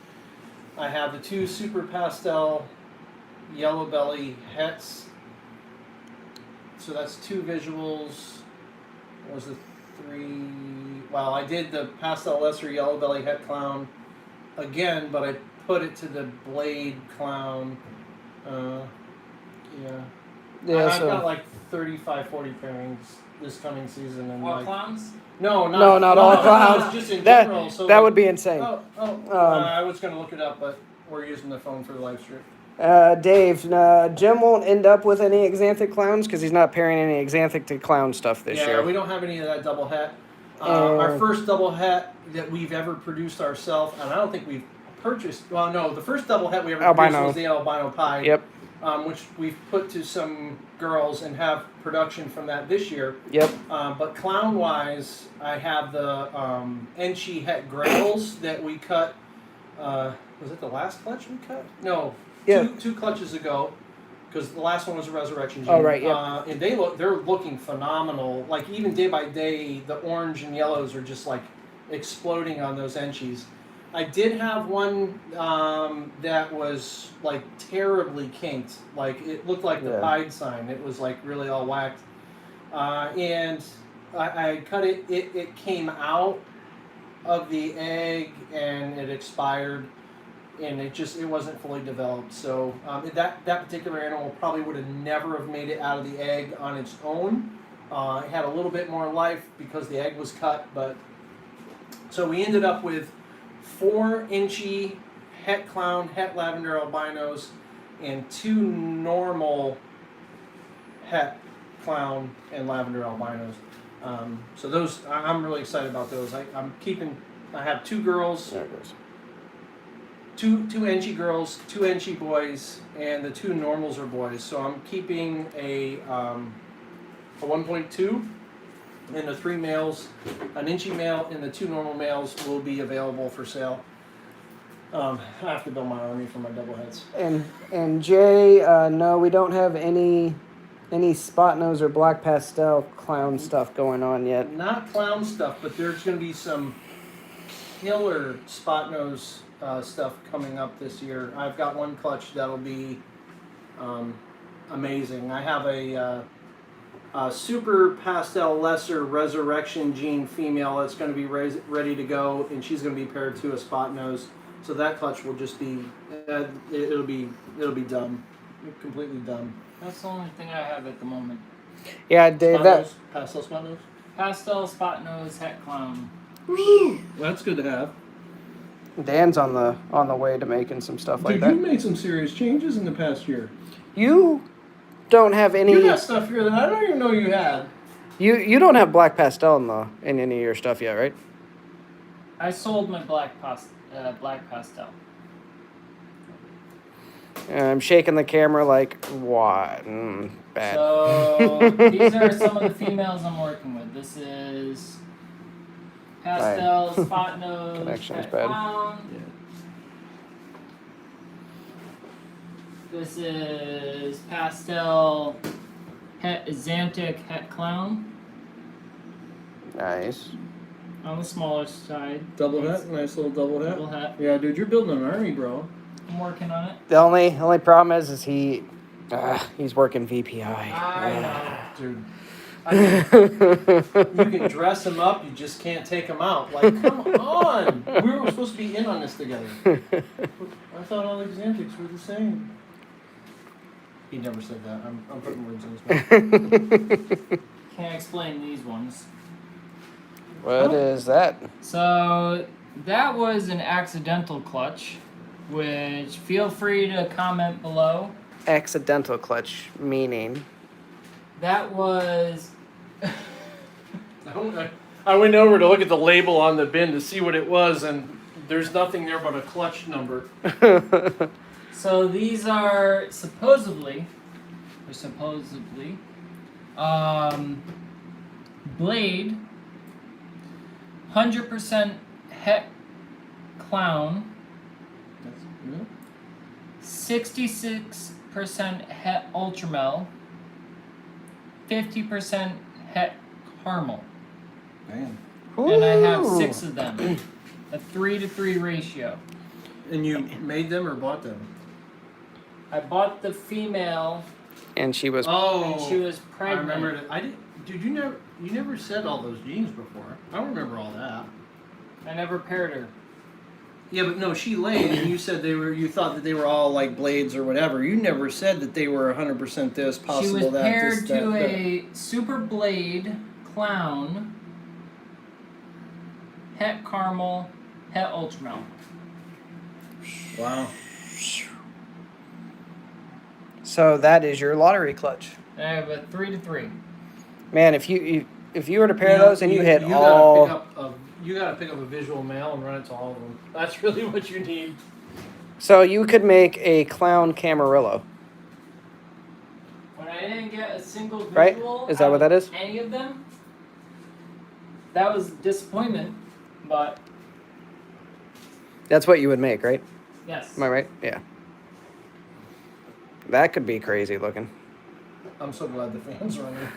Speaker 1: I have the 2 Super Pastel Yellow Belly Hets. So that's 2 visuals. What was the 3? Well, I did the Pastel Lesser Yellow Belly Het Clown again, but I put it to the Blade Clown. I've got like 35, 40 pairings this coming season. And
Speaker 2: What clowns?
Speaker 1: No,
Speaker 3: not all clowns.
Speaker 1: Just in
Speaker 3: That
Speaker 1: general. So
Speaker 3: that would be insane.
Speaker 1: I was going to look it up, but we're using the phone for the live stream.
Speaker 3: Dave, Jim won't end up with any Xanthic clowns because he's not pairing any Xanthic to clown stuff this year.
Speaker 1: Yeah, we don't have any of that double het. Our first double het that we've ever produced ourselves, and I don't think we've purchased. Well, no, the first double het we ever produced was the albino pied.
Speaker 3: Yep.
Speaker 1: Which we've put to some girls and have production from that this year.
Speaker 3: Yep.
Speaker 1: But clown-wise, I have the Enchi het grails that we cut. Was it the last clutch we cut? No.
Speaker 3: Yeah.
Speaker 1: Two clutches ago, because the last one was a resurrection gene.
Speaker 3: Oh, right, yeah.
Speaker 1: And they're looking phenomenal. Like even day by day, the orange and yellows are just like exploding on those Enchis. I did have one that was like terribly kinked. Like it looked like the pied sign. It was like really all whacked. And I cut it. It came out of the egg and it expired, and it wasn't fully developed. So that particular animal probably would have never have made it out of the egg on its own. It had a little bit more life because the egg was cut, but so we ended up with 4 Enchi het clown, het lavender albinos, and 2 normal het clown and lavender albinos. So those, I'm really excited about those. I have 2 girls,
Speaker 3: There it goes.
Speaker 1: two Enchi girls, 2 Enchi boys, and the 2 normals are boys. So I'm keeping a 1.2 and the 3 males, an Enchi male and the 2 normal males will be available for sale. I have to build my army for my double heads.
Speaker 3: And Jay, no, we don't have any spot nose or black pastel clown stuff going on yet.
Speaker 1: Not clown stuff, but there's going to be some killer spot nose stuff coming up this year. I've got one clutch that'll be amazing. I have a super pastel lesser resurrection gene female that's going to be ready to go, and she's going to be paired to a spot nose. So that clutch will just be it'll be dumb, completely dumb.
Speaker 2: That's the only thing I have at the moment.
Speaker 3: Yeah, Dave.
Speaker 1: Pastel spot nose.
Speaker 2: Pastel, spot nose, het clown.
Speaker 1: Woo! That's good to have.
Speaker 3: Dan's on the way to making some stuff like
Speaker 1: Dude,
Speaker 3: that.
Speaker 1: you made some serious changes in the past year.
Speaker 3: You don't have any.
Speaker 1: You got stuff here that I don't even know you had.
Speaker 3: You don't have black pastel in any of your stuff yet, right?
Speaker 2: I sold my black pastel.
Speaker 3: I'm shaking the camera like, what? Bad.
Speaker 2: So these are some of the females I'm working with. This is pastel, spot nose,
Speaker 3: Connection's
Speaker 2: het
Speaker 3: bad.
Speaker 2: clown. This is pastel, het xanthic, het clown.
Speaker 3: Nice.
Speaker 2: On the smaller side.
Speaker 1: Double hat, nice little double hat.
Speaker 2: Double hat.
Speaker 1: Yeah, dude, you're building an army, bro.
Speaker 2: I'm working on it.
Speaker 3: The only problem is he's working VPI.
Speaker 2: I know.
Speaker 1: Dude. I mean, you can dress him up, you just can't take him out. Like, come on! We were supposed to be in on this together. I thought all Xanthics were the same. He never said that. I'm putting words in his mouth.
Speaker 2: Can't explain these ones.
Speaker 3: What is that?
Speaker 2: So that was an accidental clutch, which feel free to comment below.
Speaker 3: Accidental clutch, meaning?
Speaker 2: That was...
Speaker 1: I went over to look at the label on the bin to see what it was, and there's nothing there but a clutch number.
Speaker 2: So these are supposedly, blade, 100% het clown,
Speaker 1: That's good.
Speaker 2: 66% het ultramel, 50% het caramel.
Speaker 1: Damn.
Speaker 2: And I have 6 of them. A 3-to-3 ratio.
Speaker 1: And you made them or bought them?
Speaker 2: I bought the female
Speaker 3: And she was.
Speaker 2: and she was
Speaker 1: I
Speaker 2: pregnant.
Speaker 1: remember it. I did. Dude, you never said all those genes before. I don't remember all that.
Speaker 2: I never paired her.
Speaker 1: Yeah, but no, she laid, and you said you thought that they were all like blades or whatever. You never said that they were 100% this, possible
Speaker 2: She was
Speaker 1: that.
Speaker 2: paired
Speaker 1: this,
Speaker 2: to
Speaker 1: that.
Speaker 2: a super blade clown, het caramel, het ultramel.
Speaker 1: Wow.
Speaker 3: So that is your lottery clutch.
Speaker 2: And I have a 3-to-3.
Speaker 3: Man, if you if you were to pair those and you hit
Speaker 1: gotta
Speaker 3: all,
Speaker 1: you gotta pick up a visual mail and run it to all of them. That's really what you need.
Speaker 3: so you could make a clown Camarillo.
Speaker 2: When I didn't get a single
Speaker 3: Right?
Speaker 2: visual
Speaker 3: Is that
Speaker 2: out
Speaker 3: what that
Speaker 2: of
Speaker 3: is?
Speaker 2: any of them, that was disappointment, but
Speaker 3: That's what you would make, right?
Speaker 2: yes.
Speaker 3: Am I right? Yeah. That could be crazy looking.
Speaker 1: I'm so glad the fans are running.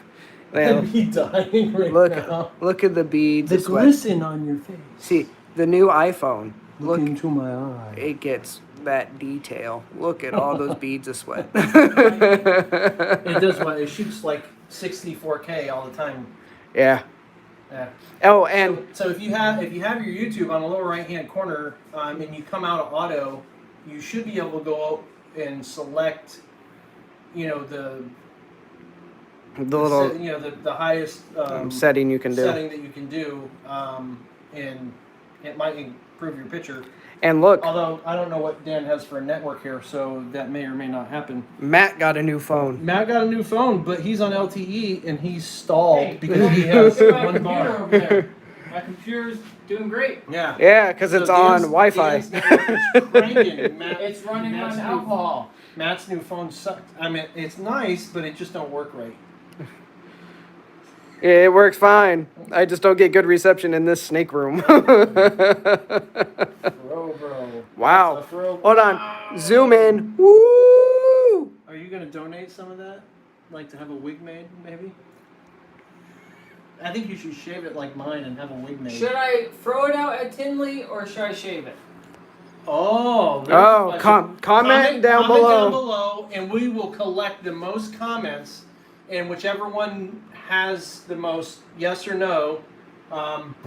Speaker 3: Yeah,
Speaker 1: They'd be dying right
Speaker 3: look,
Speaker 1: now.
Speaker 3: look at the beads
Speaker 1: The
Speaker 3: of sweat.
Speaker 1: glisten on your face.
Speaker 3: See, the new iPhone.
Speaker 1: Look
Speaker 3: Look,
Speaker 1: into my eye.
Speaker 3: it gets that detail. Look at all those beads of sweat.
Speaker 1: It does what? It shoots like 64K all the time.
Speaker 3: Yeah.
Speaker 1: Yeah.
Speaker 3: Oh, and
Speaker 1: So if you have your YouTube on the lower right hand corner, and you come out of auto, you should be able to go out and select, the
Speaker 3: little
Speaker 1: the highest
Speaker 3: setting you can do.
Speaker 1: setting that you can do, and it might improve your picture.
Speaker 3: And look,
Speaker 1: Although I don't know what Dan has for a network here, so that may or may not happen.
Speaker 3: Matt got a new phone.
Speaker 1: Matt got a new phone, but he's on LTE and he's stalled
Speaker 2: Hey,
Speaker 1: because he has
Speaker 2: look at my
Speaker 1: one
Speaker 2: computer
Speaker 1: bar.
Speaker 2: over there. My computer's doing great.
Speaker 1: Yeah.
Speaker 3: Yeah, because it's on Wi-Fi.
Speaker 1: Dan's network is cranking.
Speaker 2: It's running
Speaker 1: Matt's
Speaker 2: on
Speaker 1: new-
Speaker 2: alcohol.
Speaker 1: Matt's new phone sucked. I mean, it's nice, but it just don't work right.
Speaker 3: It works fine. I just don't get good reception in this snake room.
Speaker 1: Bro.
Speaker 3: Wow.
Speaker 1: That's a throw.
Speaker 3: Hold on. Zoom in. Woo!
Speaker 1: Are you gonna donate some of that? Like to have a wig made, maybe? I think you should shave it like mine and have a wig made.
Speaker 2: Should I throw it out at Tinley or should I shave it?
Speaker 1: Oh, there's a
Speaker 3: Oh,
Speaker 1: question.
Speaker 3: comment down
Speaker 1: Comment
Speaker 3: below.
Speaker 1: down below, and we will collect the most comments, and whichever one has the most yes or no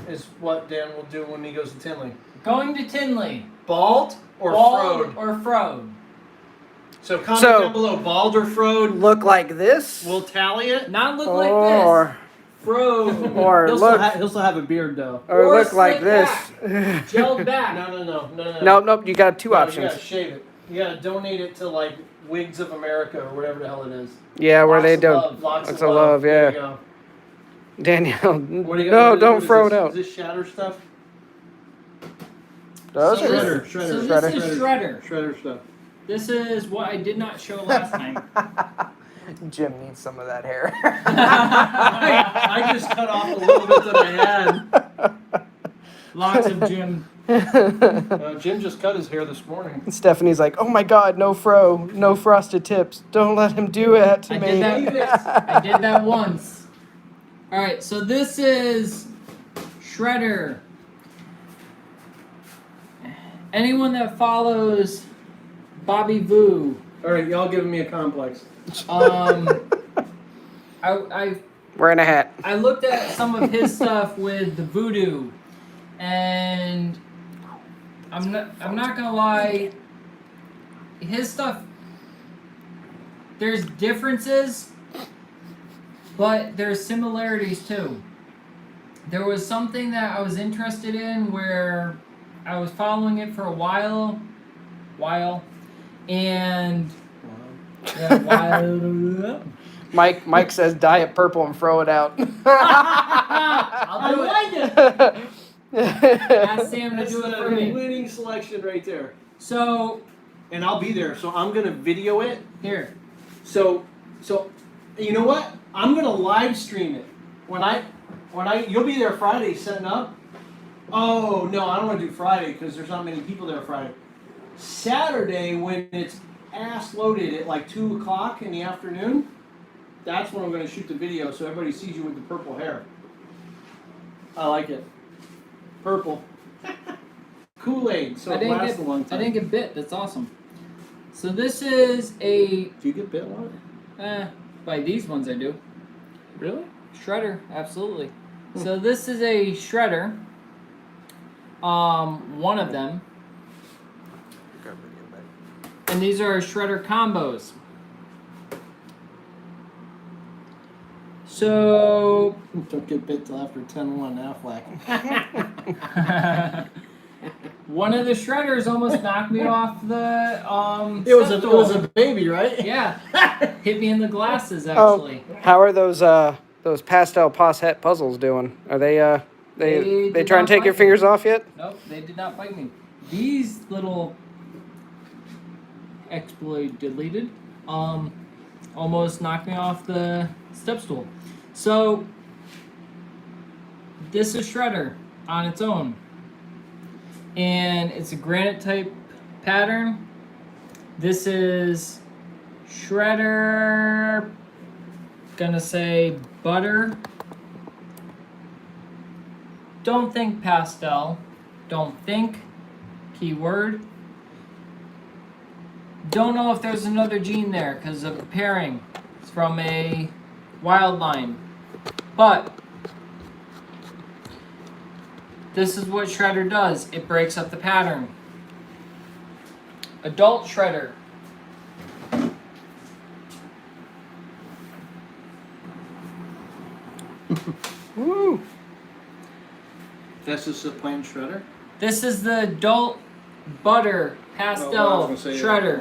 Speaker 1: is what Dan will do when he goes to Tinley.
Speaker 2: Going to Tinley.
Speaker 1: Bald or
Speaker 2: Bald
Speaker 1: froed?
Speaker 2: or froed?
Speaker 1: So comment
Speaker 3: So-
Speaker 1: down below, bald or froed.
Speaker 3: Look like this.
Speaker 1: We'll tally it.
Speaker 2: Not look like
Speaker 3: Or,
Speaker 2: this. Froed.
Speaker 3: or
Speaker 1: He'll
Speaker 3: look,
Speaker 1: still have a beard though.
Speaker 3: or
Speaker 2: or
Speaker 3: look like
Speaker 2: slick
Speaker 3: this.
Speaker 2: Gelled back.
Speaker 1: No.
Speaker 3: Nope. You got two
Speaker 1: No,
Speaker 3: options.
Speaker 1: You gotta shave it. You gotta donate it to like Wigs of America or whatever the hell it is.
Speaker 3: Yeah, where
Speaker 2: Lots
Speaker 3: they
Speaker 2: of
Speaker 3: do.
Speaker 2: love.
Speaker 1: Lots
Speaker 3: Lots
Speaker 1: of
Speaker 3: of love,
Speaker 1: There
Speaker 3: yeah.
Speaker 1: you go.
Speaker 3: Danielle,
Speaker 1: What do you
Speaker 3: no,
Speaker 1: what
Speaker 3: don't
Speaker 1: is
Speaker 3: throw
Speaker 1: this?
Speaker 3: it out.
Speaker 1: Is this shatter stuff?
Speaker 3: Those
Speaker 2: So
Speaker 3: are
Speaker 2: this-
Speaker 1: Shredder.
Speaker 2: So
Speaker 3: Shredder.
Speaker 2: this is Shredder.
Speaker 1: Shredder stuff.
Speaker 2: This is what I did not show last time.
Speaker 3: Jim needs some of that hair.
Speaker 1: I just cut off a little bit that I had.
Speaker 2: Lots of Jim.
Speaker 1: Jim just cut his hair this morning.
Speaker 3: Stephanie's like, oh my God, no fro, no frosted tips. Don't let him do it to
Speaker 2: I
Speaker 3: me.
Speaker 2: did that. I did that once. All right, so this is Shredder. Anyone that follows Bobby Voo,
Speaker 1: All right, y'all giving me a complex.
Speaker 2: I
Speaker 3: Wearing a hat.
Speaker 2: I looked at some of his stuff with the voodoo, and I'm not gonna lie, his stuff, there's differences, but there's similarities too. There was something that I was interested in where I was following it for a while, and yeah,
Speaker 3: Mike says dye it purple and throw it out.
Speaker 2: I'll do it. Ask Sam to
Speaker 1: That's
Speaker 2: do it
Speaker 1: the
Speaker 2: for me.
Speaker 1: winning selection right there.
Speaker 2: So
Speaker 1: And I'll be there, so I'm gonna video it.
Speaker 2: here,
Speaker 1: So you know what? I'm gonna live stream it. When I you'll be there Friday setting up. Oh no, I don't want to do Friday because there's not many people there Friday. Saturday when it's ass loaded at like 2 o'clock in the afternoon, that's when I'm gonna shoot the video so everybody sees you with the purple hair. I like it. Purple. Kool-Aid, so it lasts a long
Speaker 2: I
Speaker 1: time.
Speaker 2: didn't get bit. That's awesome. So this is a
Speaker 1: Do you get bit a lot?
Speaker 2: by these ones I do.
Speaker 1: Really?
Speaker 2: Shredder, absolutely. So this is a Shredder. One of them. And these are Shredder combos. So
Speaker 1: Don't get bit till after 10-1 Affleck.
Speaker 2: one of the Shredders almost knocked me off the
Speaker 1: It was
Speaker 2: step
Speaker 1: a
Speaker 2: stool.
Speaker 1: baby, right?
Speaker 2: Yeah. Hit me in the glasses
Speaker 3: Oh,
Speaker 2: actually.
Speaker 3: how are those those pastel posset puzzles doing? Are they
Speaker 2: They
Speaker 3: they
Speaker 2: did
Speaker 3: try and
Speaker 2: not
Speaker 3: take your
Speaker 2: bite me.
Speaker 3: fingers off yet?
Speaker 2: Nope, they did not bite me. These little exploit deleted almost knocked me off the step stool. So this is Shredder on its own, and it's a granite type pattern. This is Shredder, gonna say butter. Don't think pastel. Don't think keyword. Don't know if there's another gene there because of the pairing. It's from a wild line. But this is what Shredder does. It breaks up the pattern. Adult Shredder.
Speaker 3: Woo!
Speaker 1: That's just a plain shredder?
Speaker 2: This is the adult butter pastel Shredder.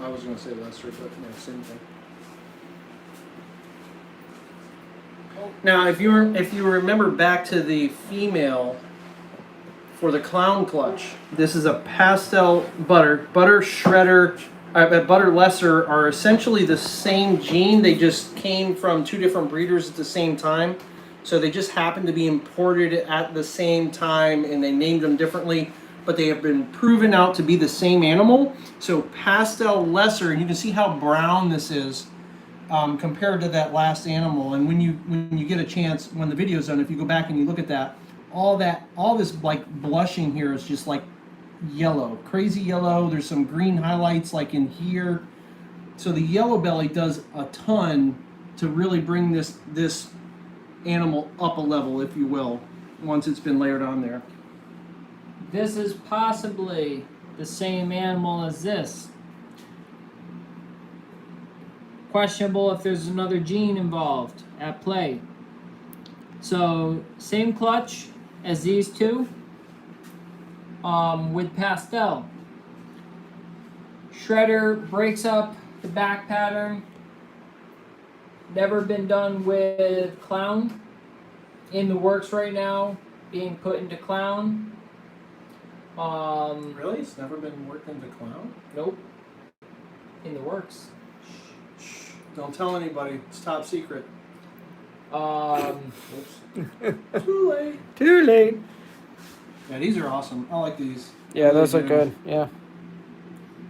Speaker 1: I was going to say lesser, but no, same thing. Now, if you remember back to the female for the clown clutch, this is a pastel butter shredder, butter lesser are essentially the same gene. They just came from two different breeders at the same time, so they just happened to be imported at the same time, and they named them differently. But they have been proven out to be the same animal. So pastel lesser, you can see how brown this is. Compared to that last animal, and when you get a chance, when the video's done, if you go back and you look at that, all this like blushing here is just like yellow, crazy yellow. There's some green highlights like in here. So the yellow belly does a ton to really bring this animal up a level, if you will, once it's been layered on there.
Speaker 2: This is possibly the same animal as this. Questionable if there's another gene involved at play. So same clutch as these two, with pastel. Shredder breaks up the back pattern. Never been done with clown. In the works right now, being put into clown.
Speaker 1: Really? It's never been worked into clown?
Speaker 2: Nope. In the works.
Speaker 1: Don't tell anybody. It's top secret.
Speaker 2: Oops.
Speaker 1: Too late.
Speaker 3: Too late.
Speaker 1: Yeah, these are awesome. I like these.
Speaker 3: Yeah, those look good. Yeah.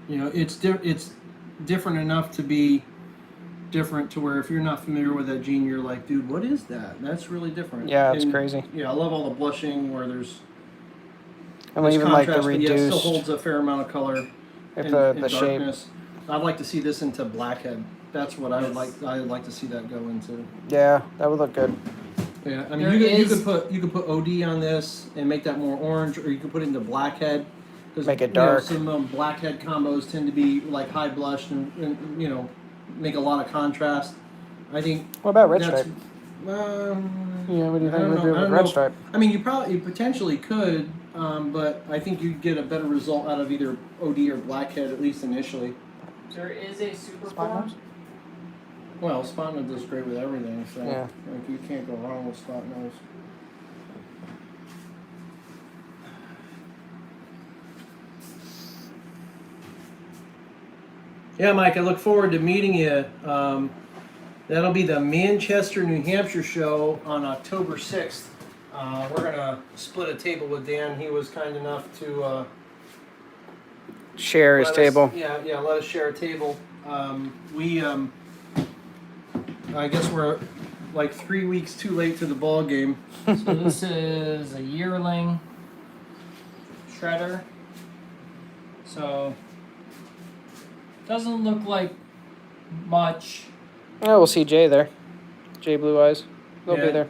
Speaker 1: You know, it's different enough to be different to where if you're not familiar with that gene, you're like, dude, what is that? That's really different.
Speaker 3: Yeah, it's crazy.
Speaker 1: Yeah, I love all the blushing where there's
Speaker 3: even like the
Speaker 1: contrast, but
Speaker 3: reduced.
Speaker 1: yeah, it still holds a fair amount of color
Speaker 3: If
Speaker 1: and
Speaker 3: the shape.
Speaker 1: darkness. I'd like to see this into blackhead. That's what I would like. I'd like to see that go into.
Speaker 3: Yeah, that would look good.
Speaker 1: Yeah, I mean, you could put OD on this and make that more orange, or you could put it into blackhead.
Speaker 3: Make it dark.
Speaker 1: Some blackhead combos tend to be like high blush and make a lot of contrast. I think.
Speaker 3: What about red stripe?
Speaker 1: Yeah,
Speaker 3: what do you
Speaker 1: I
Speaker 3: think
Speaker 1: don't
Speaker 3: we'd
Speaker 1: know.
Speaker 3: do
Speaker 1: I
Speaker 3: with
Speaker 1: don't
Speaker 3: red
Speaker 1: know.
Speaker 3: stripe?
Speaker 1: I mean, you potentially could, but I think you'd get a better result out of either OD or blackhead, at least initially.
Speaker 2: There is a super
Speaker 3: Spot
Speaker 2: form.
Speaker 3: nose?
Speaker 1: Well, spot nose does great with everything, so
Speaker 3: Yeah.
Speaker 1: like, you can't go wrong with spot nose. Yeah, Mike, I look forward to meeting you. That'll be the Manchester, New Hampshire show on October 6th. We're going to split a table with Dan. He was kind enough to
Speaker 3: Share his
Speaker 1: let us-
Speaker 3: table.
Speaker 1: let us share a table. I guess we're like 3 weeks too late to the ball game.
Speaker 2: So this is a yearling Shredder. So doesn't look like much.
Speaker 3: Oh, we'll see Jay there. Jay Blue Eyes. They'll be
Speaker 1: Yeah.
Speaker 3: there.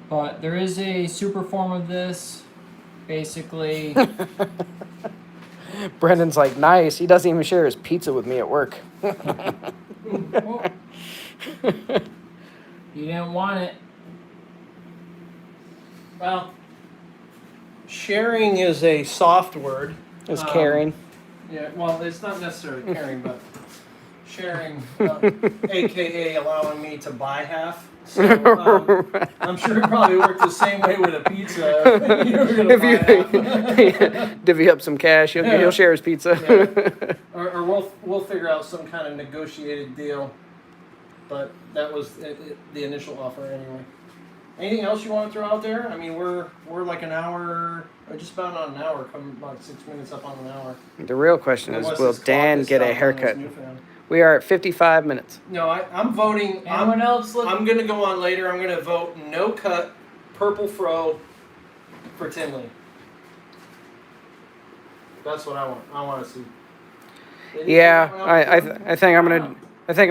Speaker 2: But there is a super form of this. Basically,
Speaker 3: Brendan's like, nice. He doesn't even share his pizza with me at work.
Speaker 2: oh, you didn't want it.
Speaker 1: Well, sharing is a soft word.
Speaker 3: It's caring.
Speaker 1: Yeah, well, it's not necessarily caring, but sharing, aka allowing me to buy half. So I'm sure it probably worked the same way with a pizza. You were gonna
Speaker 3: If
Speaker 1: buy half.
Speaker 3: divvy up some cash, he'll share his pizza.
Speaker 1: Yeah. Or we'll figure out some kind of negotiated deal. But that was the initial offer anyway. Anything else you want to throw out there? I mean, we're like an hour, or just about on an hour, coming about 6 minutes up on an hour.
Speaker 3: The real question is,
Speaker 1: Unless
Speaker 3: will
Speaker 1: this clock
Speaker 3: Dan
Speaker 1: is
Speaker 3: get a
Speaker 1: stopped on
Speaker 3: haircut?
Speaker 1: this new fan.
Speaker 3: We are at 55 minutes.
Speaker 1: No, I'm voting.
Speaker 2: Anyone else look?
Speaker 1: I'm gonna go on later. I'm gonna vote no cut, purple fro for Tinley. That's what I want. I want to see.
Speaker 3: Yeah, I think I'm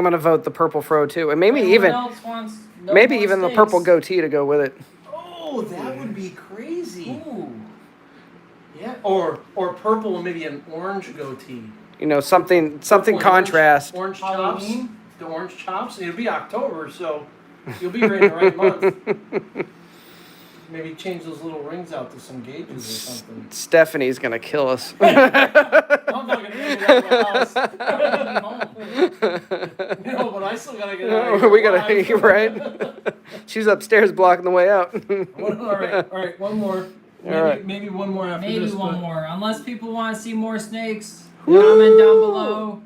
Speaker 3: gonna vote the purple fro too, and maybe
Speaker 2: Anyone
Speaker 3: even
Speaker 2: else wants no
Speaker 3: maybe
Speaker 2: more
Speaker 3: even the
Speaker 2: steaks?
Speaker 3: purple goatee to go with it.
Speaker 1: Oh, that would be crazy.
Speaker 2: Ooh.
Speaker 1: Yeah. Or purple and maybe an orange goatee.
Speaker 3: You know, something
Speaker 1: Purple and
Speaker 3: contrast.
Speaker 1: Orange chops.
Speaker 2: Halloween?
Speaker 1: The orange chops. It'll be October, so you'll be right in the right month. Maybe change those little rings out to some gauges or something.
Speaker 3: Stephanie's gonna kill us.
Speaker 1: I'm not gonna get out of my house. You know, but I still gotta get out of here.
Speaker 3: We gotta right. She's upstairs blocking the way out.
Speaker 1: All right, one more. Maybe one more after
Speaker 2: Maybe
Speaker 1: this.
Speaker 2: one more. Unless people want to see more snakes, comment down below.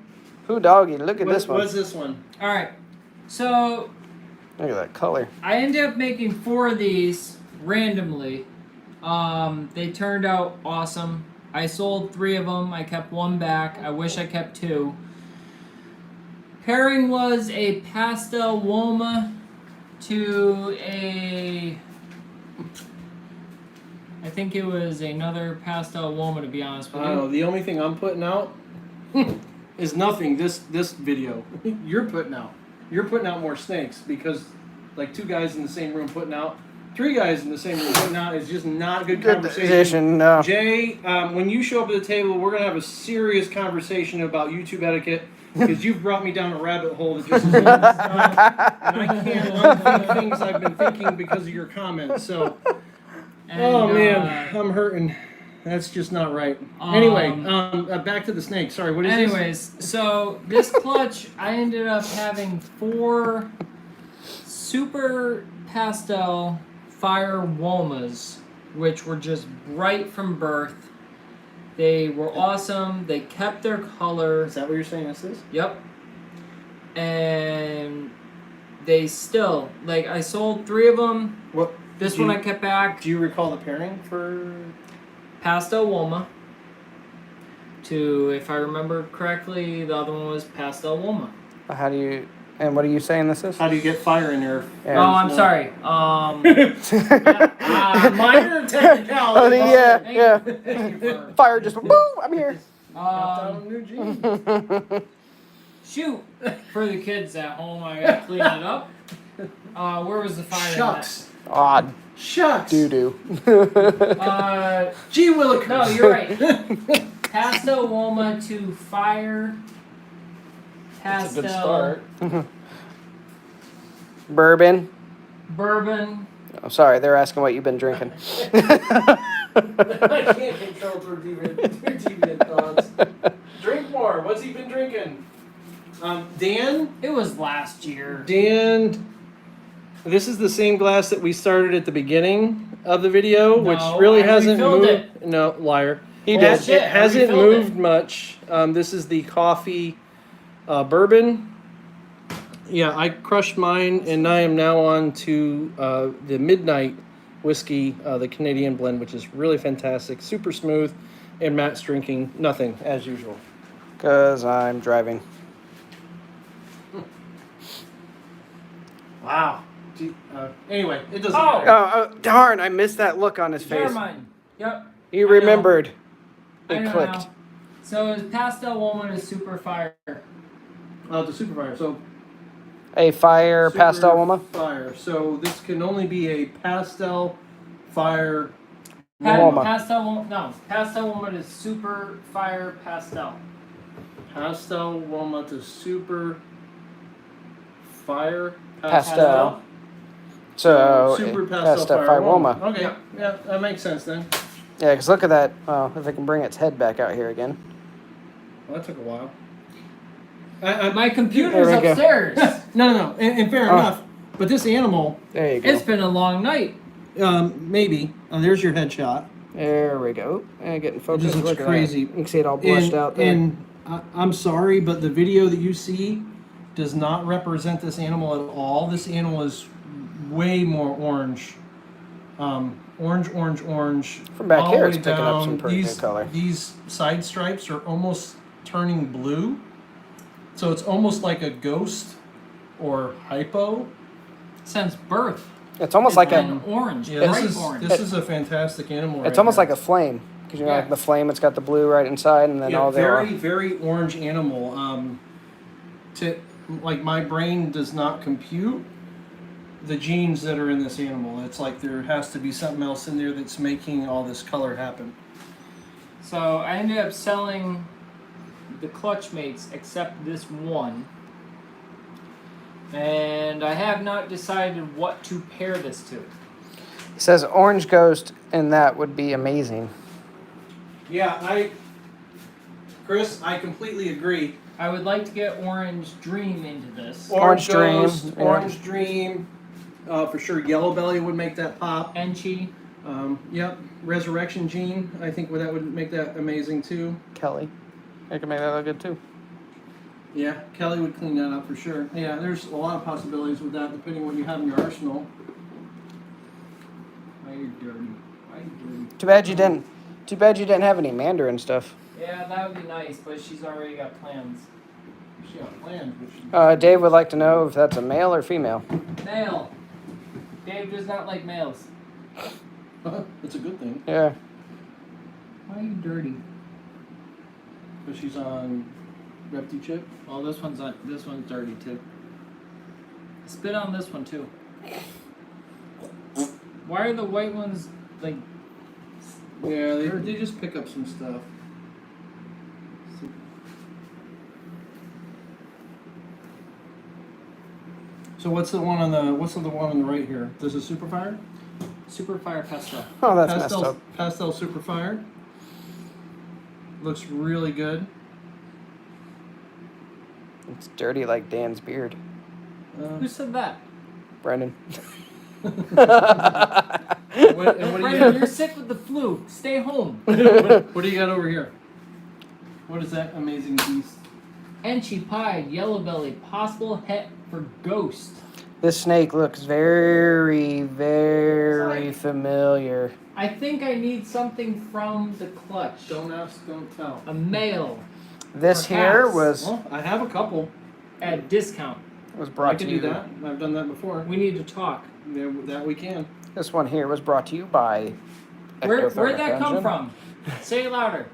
Speaker 3: Who doggy? Look at this one.
Speaker 1: What's this one?
Speaker 2: All right. So
Speaker 3: Look at that color.
Speaker 2: I ended up making 4 of these randomly. They turned out awesome. I sold 3 of them. I kept 1 back. I wish I kept 2. Pairing was a Pastel Woma to a... I think it was another Pastel Woma, to be honest with
Speaker 1: I don't know.
Speaker 2: you.
Speaker 1: The only thing I'm putting out is nothing. This video you're putting out. You're putting out more snakes because like 2 guys in the same room putting out, 3 guys in the same room putting out is just not good conversation.
Speaker 3: No.
Speaker 1: Jay, when you show up at the table, we're gonna have a serious conversation about YouTube etiquette because you've brought me down a rabbit hole that just is and I can't unthink things I've been thinking because of your comments. So,
Speaker 2: And,
Speaker 1: man, I'm hurting. That's just not right. Anyway, back to the snake. Sorry, what is this?
Speaker 2: Anyways, so this clutch, I ended up having 4 super pastel fire womas, which were just bright from birth. They were awesome. They kept their color.
Speaker 1: Is that what you're saying this is?
Speaker 2: Yep. And they still, like, I sold 3 of them.
Speaker 1: What?
Speaker 2: This one I kept back.
Speaker 1: Do you recall the pairing for?
Speaker 2: Pastel Woma. To, if I remember correctly, the other one was Pastel Woma.
Speaker 3: How do you? And what are you saying this is?
Speaker 1: How do you get fire in there?
Speaker 3: Yeah.
Speaker 2: Oh, I'm sorry.
Speaker 1: Minor technicality.
Speaker 3: Yeah.
Speaker 2: Thank you for,
Speaker 3: Fire just went, boom! I'm here.
Speaker 2: shoot, for the kids at home, I gotta clean it up. Where was the fire?
Speaker 1: Shucks.
Speaker 3: Odd.
Speaker 1: Shucks.
Speaker 3: Doo doo.
Speaker 1: Gee willikers.
Speaker 2: No, you're right. Pastel Woma to fire.
Speaker 1: That's a good
Speaker 2: Pastel.
Speaker 1: start.
Speaker 3: Bourbon.
Speaker 2: Bourbon.
Speaker 3: Oh, sorry, they're asking what you've been drinking.
Speaker 1: I can't control their deviant thoughts. Drink more. What's he been drinking? Dan?
Speaker 2: It was last year.
Speaker 1: Dan, this is the same glass that we started at the beginning of the video, which
Speaker 2: No,
Speaker 1: really
Speaker 2: I
Speaker 1: hasn't
Speaker 2: refilled
Speaker 1: moved.
Speaker 2: it.
Speaker 1: No, liar.
Speaker 3: He
Speaker 1: It-
Speaker 3: did.
Speaker 1: It
Speaker 2: I
Speaker 1: hasn't
Speaker 2: refilled
Speaker 1: moved
Speaker 2: it.
Speaker 1: much. This is the coffee bourbon. Yeah, I crushed mine, and I am now on to the Midnight whiskey, the Canadian blend, which is really fantastic, super smooth, and Matt's drinking nothing as usual.
Speaker 3: Because I'm driving.
Speaker 1: Wow. Anyway, it doesn't
Speaker 2: Oh.
Speaker 1: matter.
Speaker 3: Oh, darn, I missed that look on his
Speaker 2: Never
Speaker 3: face.
Speaker 2: mind. Yep.
Speaker 3: He
Speaker 2: I know.
Speaker 3: remembered.
Speaker 2: I
Speaker 3: It
Speaker 2: know
Speaker 3: clicked.
Speaker 2: now. So it was Pastel Woman is super fire.
Speaker 1: The Superfire. So
Speaker 3: A fire
Speaker 1: Super
Speaker 3: pastel woman.
Speaker 1: Fire. So this can only be a pastel fire.
Speaker 3: Woma.
Speaker 2: Pastel Woman is super fire pastel.
Speaker 1: Pastel Woma to super fire
Speaker 3: Pastel. So,
Speaker 1: super pastel
Speaker 3: fire woman.
Speaker 1: Okay,
Speaker 2: Yep.
Speaker 1: yeah, that makes sense then.
Speaker 3: Yeah, because look at that. Oh, if I can bring its head back out here again.
Speaker 1: Well, that took a while.
Speaker 2: My computer's
Speaker 3: There we go.
Speaker 2: upstairs.
Speaker 1: No, and fair enough. But this animal,
Speaker 3: There you go.
Speaker 2: It's been a long night.
Speaker 1: maybe. There's your headshot.
Speaker 3: There we go. And getting focused.
Speaker 1: Just looks
Speaker 3: Look at
Speaker 1: crazy.
Speaker 3: that. You can see it all blushed out there.
Speaker 1: And I'm sorry, but the video that you see does not represent this animal at all. This animal is way more orange. Orange.
Speaker 3: From back
Speaker 1: all
Speaker 3: here,
Speaker 1: the
Speaker 3: it's
Speaker 1: way
Speaker 3: picking up some
Speaker 1: down.
Speaker 3: pretty good color.
Speaker 1: These side stripes are almost turning blue. So it's almost like a ghost or hypo.
Speaker 2: Since birth.
Speaker 3: It's almost like
Speaker 2: been
Speaker 3: a.
Speaker 2: orange,
Speaker 1: Yeah,
Speaker 2: bright
Speaker 1: this
Speaker 2: orange.
Speaker 1: is a fantastic animal.
Speaker 3: It's
Speaker 1: right
Speaker 3: almost
Speaker 1: now.
Speaker 3: like a flame because you know,
Speaker 2: Yeah.
Speaker 3: like the flame. It's got the blue right inside, and then
Speaker 1: Yeah,
Speaker 3: all the.
Speaker 1: very orange animal. My brain does not compute the genes that are in this animal. It's like there has to be something else in there that's making all this color happen.
Speaker 2: So I ended up selling the clutch mates except this one. And I have not decided what to pair this to.
Speaker 3: It says orange ghost, and that would be amazing.
Speaker 1: Yeah, Chris, I completely agree.
Speaker 2: I would like to get Orange Dream into this.
Speaker 3: Orange Dream,
Speaker 1: Ghost,
Speaker 3: yeah.
Speaker 1: Orange Dream, for sure. Yellow Belly would make that pop.
Speaker 2: Enchi.
Speaker 1: Yep, Resurrection Gene. I think that would make that amazing too.
Speaker 3: Kelly, I can make that look good too.
Speaker 1: Yeah, Kelly would clean that up for sure. Yeah, there's a lot of possibilities with that, depending on what you have in your arsenal.
Speaker 2: Why are you dirty? Why are you dirty?
Speaker 3: Too bad you didn't. Too bad you didn't have any Mandarin stuff.
Speaker 2: Yeah, that would be nice, but she's already got plans.
Speaker 1: She got plans, but she...
Speaker 3: Dave would like to know if that's a male or female.
Speaker 2: Male. Dave does not like males.
Speaker 1: That's a good thing.
Speaker 3: Yeah.
Speaker 2: Why are you dirty?
Speaker 1: But she's on Repti Chip.
Speaker 2: Oh, this one's dirty too. Spit on this one too. Why are the white ones like?
Speaker 1: Yeah, they just pick up some stuff. So what's the one on the right here? This is Superfire?
Speaker 2: Superfire Pastel.
Speaker 3: Oh, that's messed up.
Speaker 1: Pastel Superfire. Looks really good.
Speaker 3: It's dirty like Dan's beard.
Speaker 2: Who said that?
Speaker 3: Brendan.
Speaker 1: What do you
Speaker 2: Brandon, you're sick with the flu. Stay home.
Speaker 1: what do you got over here? What is that amazing beast?
Speaker 2: Enchi Pied, Yellow Belly, possible het for Ghost.
Speaker 3: This snake looks very familiar.
Speaker 2: I think I need something from the clutch.
Speaker 1: Don't ask, don't tell.
Speaker 2: A male
Speaker 3: This
Speaker 2: Perhaps.
Speaker 3: here was
Speaker 1: Well, I have a couple.
Speaker 2: at discount.
Speaker 3: was
Speaker 1: I
Speaker 3: brought
Speaker 1: can
Speaker 3: to
Speaker 1: do
Speaker 3: you.
Speaker 1: that. I've done that before.
Speaker 2: We need to talk.
Speaker 1: Yeah, that we can.
Speaker 3: This one here was brought to you by.
Speaker 2: Where'd
Speaker 3: Ectothermic
Speaker 2: that come
Speaker 3: Dungeon.
Speaker 2: from? Say it louder.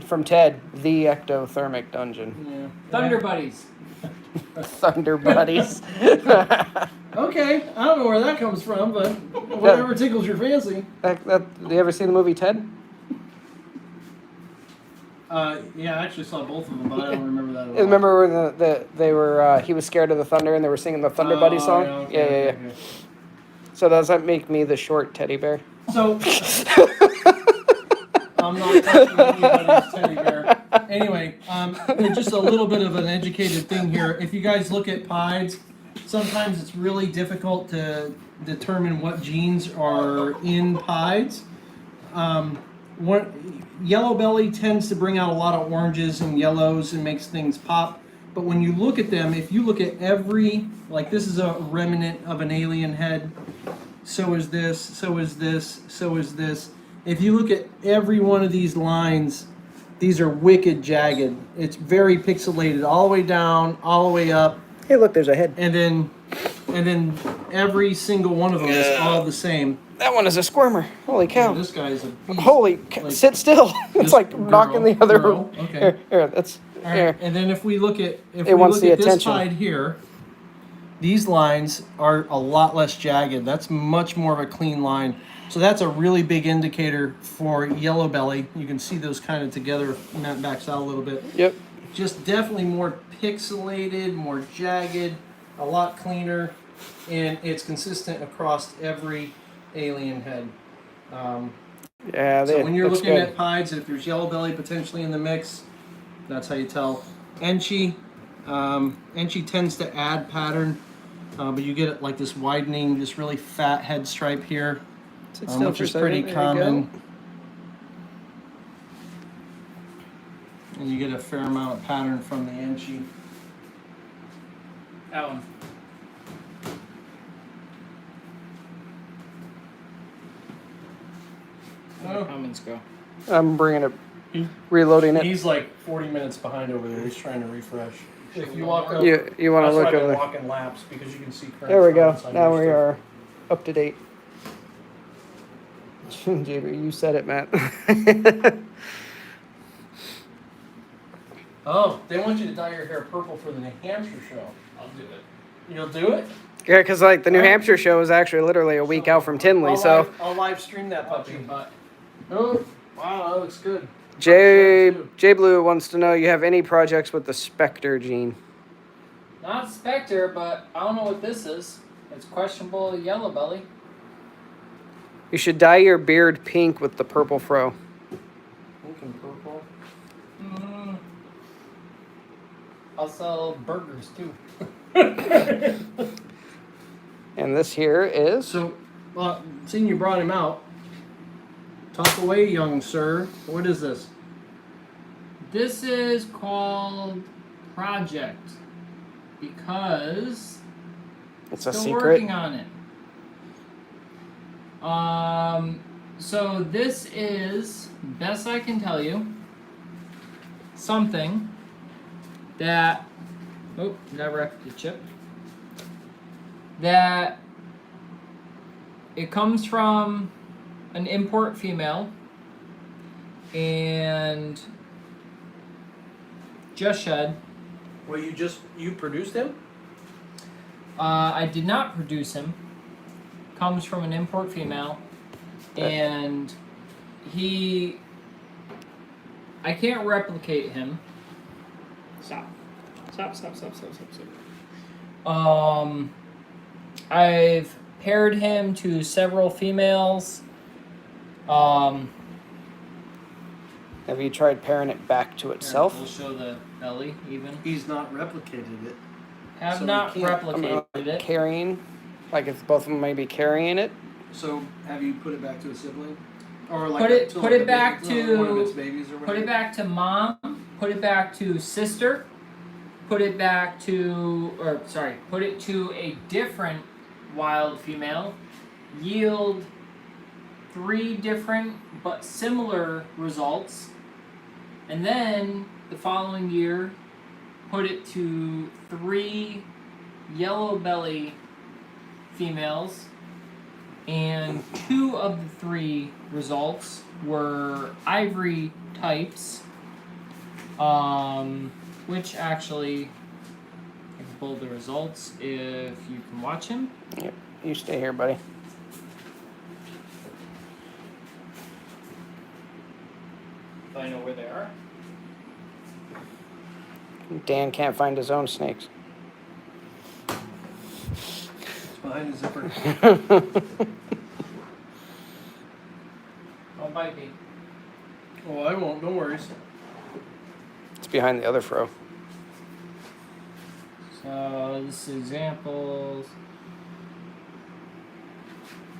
Speaker 3: From Ted, the Ectothermic Dungeon.
Speaker 1: Yeah.
Speaker 2: Thunder Buddies.
Speaker 3: Thunder Buddies.
Speaker 1: Okay, I don't know where that comes from, but whatever tickles your fancy.
Speaker 3: Do you ever see the movie Ted?
Speaker 1: Yeah, I actually saw both of them, but I don't remember that at all.
Speaker 3: You remember when they were he was scared of the thunder and they were singing the Thunder Buddy song?
Speaker 1: Yeah, okay,
Speaker 3: Yeah.
Speaker 1: okay.
Speaker 3: So does that make me the short teddy bear?
Speaker 1: So, I'm not touching anybody's teddy bear. Anyway, just a little bit of an educated thing here. If you guys look at pieds, sometimes it's really difficult to determine what genes are in pieds. Yellow belly tends to bring out a lot of oranges and yellows and makes things pop. But when you look at them, if you look at every, like this is a remnant of an alien head, so is this, so is this, so is this. If you look at every one of these lines, these are wicked jagged. It's very pixelated all the way down, all the way up,
Speaker 3: Hey, look, there's a head.
Speaker 1: and then every single one of them is all the same.
Speaker 3: That one is a squirmer. Holy cow.
Speaker 1: This guy is a beast.
Speaker 3: Holy cow.
Speaker 1: Like,
Speaker 3: Sit still.
Speaker 1: this
Speaker 3: It's like
Speaker 1: girl-
Speaker 3: knocking the other
Speaker 1: girl, okay.
Speaker 3: Here, that's
Speaker 1: All
Speaker 3: here.
Speaker 1: right, and then if we look at
Speaker 3: wants the
Speaker 1: this
Speaker 3: attention.
Speaker 1: side here, these lines are a lot less jagged. That's much more of a clean line. So that's a really big indicator for yellow belly. You can see those kind of together when that backs out a little bit.
Speaker 3: Yep.
Speaker 1: Just definitely more pixelated, more jagged, a lot cleaner, and it's consistent across every alien head.
Speaker 3: Yeah,
Speaker 1: So when you're
Speaker 3: looks
Speaker 1: looking
Speaker 3: good.
Speaker 1: at pieds, if there's yellow belly potentially in the mix, That's how you tell. Enchi tends to add pattern, but you get like this widening, this really fat head stripe here,
Speaker 3: Sit still
Speaker 1: which
Speaker 3: for a
Speaker 1: is
Speaker 3: second.
Speaker 1: pretty
Speaker 3: There you
Speaker 1: common.
Speaker 3: go.
Speaker 1: And you get a fair amount of pattern from the Enchi.
Speaker 2: That one. Where
Speaker 1: Oh.
Speaker 2: the comments go?
Speaker 3: I'm bringing it,
Speaker 1: He-
Speaker 3: reloading it.
Speaker 1: He's like 40 minutes behind over there. He's trying to refresh. If you walk up,
Speaker 3: You want to
Speaker 1: that's
Speaker 3: look
Speaker 1: why I've
Speaker 3: over
Speaker 1: been
Speaker 3: there?
Speaker 1: walking laps because you can see current
Speaker 3: There we go.
Speaker 1: comments on
Speaker 3: Now
Speaker 1: your
Speaker 3: we
Speaker 1: stuff.
Speaker 3: are up to date. JB, you said it, Matt.
Speaker 1: Oh, they want you to dye your hair purple for the New Hampshire show.
Speaker 2: I'll do it.
Speaker 1: You'll do it?
Speaker 3: Yeah, because like the New Hampshire show is actually literally a week out from Tinley, so
Speaker 1: I'll live stream that
Speaker 2: Watch
Speaker 1: puppy.
Speaker 2: your butt.
Speaker 1: Oh, wow, that looks good.
Speaker 3: J Blue wants to know, you have any projects with the Spectre gene?
Speaker 2: Not Spectre, but I don't know what this is. It's questionable yellow belly.
Speaker 3: You should dye your beard pink with the purple fro.
Speaker 1: Pink and purple.
Speaker 2: Mm. I'll sell burgers too.
Speaker 3: And this here is
Speaker 1: So, seeing you brought him out, talk away, young sir. What is this?
Speaker 2: This is called Project because
Speaker 3: it's a
Speaker 2: still
Speaker 3: secret.
Speaker 2: working on it. So this is, best I can tell you, something that, oh, did I wreck the chip? That it comes from an import female and just shed.
Speaker 1: Well, you produced him?
Speaker 2: I did not produce him. Comes from an import female, and I can't replicate him. Stop. I've paired him to several females.
Speaker 3: Have you tried pairing it back to
Speaker 2: Here,
Speaker 3: itself?
Speaker 2: we'll show the belly even.
Speaker 1: He's not replicated it.
Speaker 2: Have
Speaker 1: So
Speaker 2: not
Speaker 1: we can't-
Speaker 2: replicated it.
Speaker 3: Carrying, like if both of them may be carrying it.
Speaker 1: So, have you put it back to a sibling? Or like
Speaker 2: Put it back
Speaker 1: one of
Speaker 2: to
Speaker 1: its babies or whatever?
Speaker 2: put it back to mom. Put it back to sister. Put it back to put it to a different wild female. Yield 3 different but similar results. And then the following year, put it to 3 yellow belly females, and 2 of the 3 results were ivory types, which actually, I can pull the results if you can watch him.
Speaker 3: Yep. You stay here, buddy.
Speaker 2: If I know where they are.
Speaker 3: Dan can't find his own snakes.
Speaker 1: It's behind the zipper.
Speaker 2: Don't bite me.
Speaker 1: Oh, I won't. No worries.
Speaker 3: It's behind the other fro.
Speaker 2: So this is examples.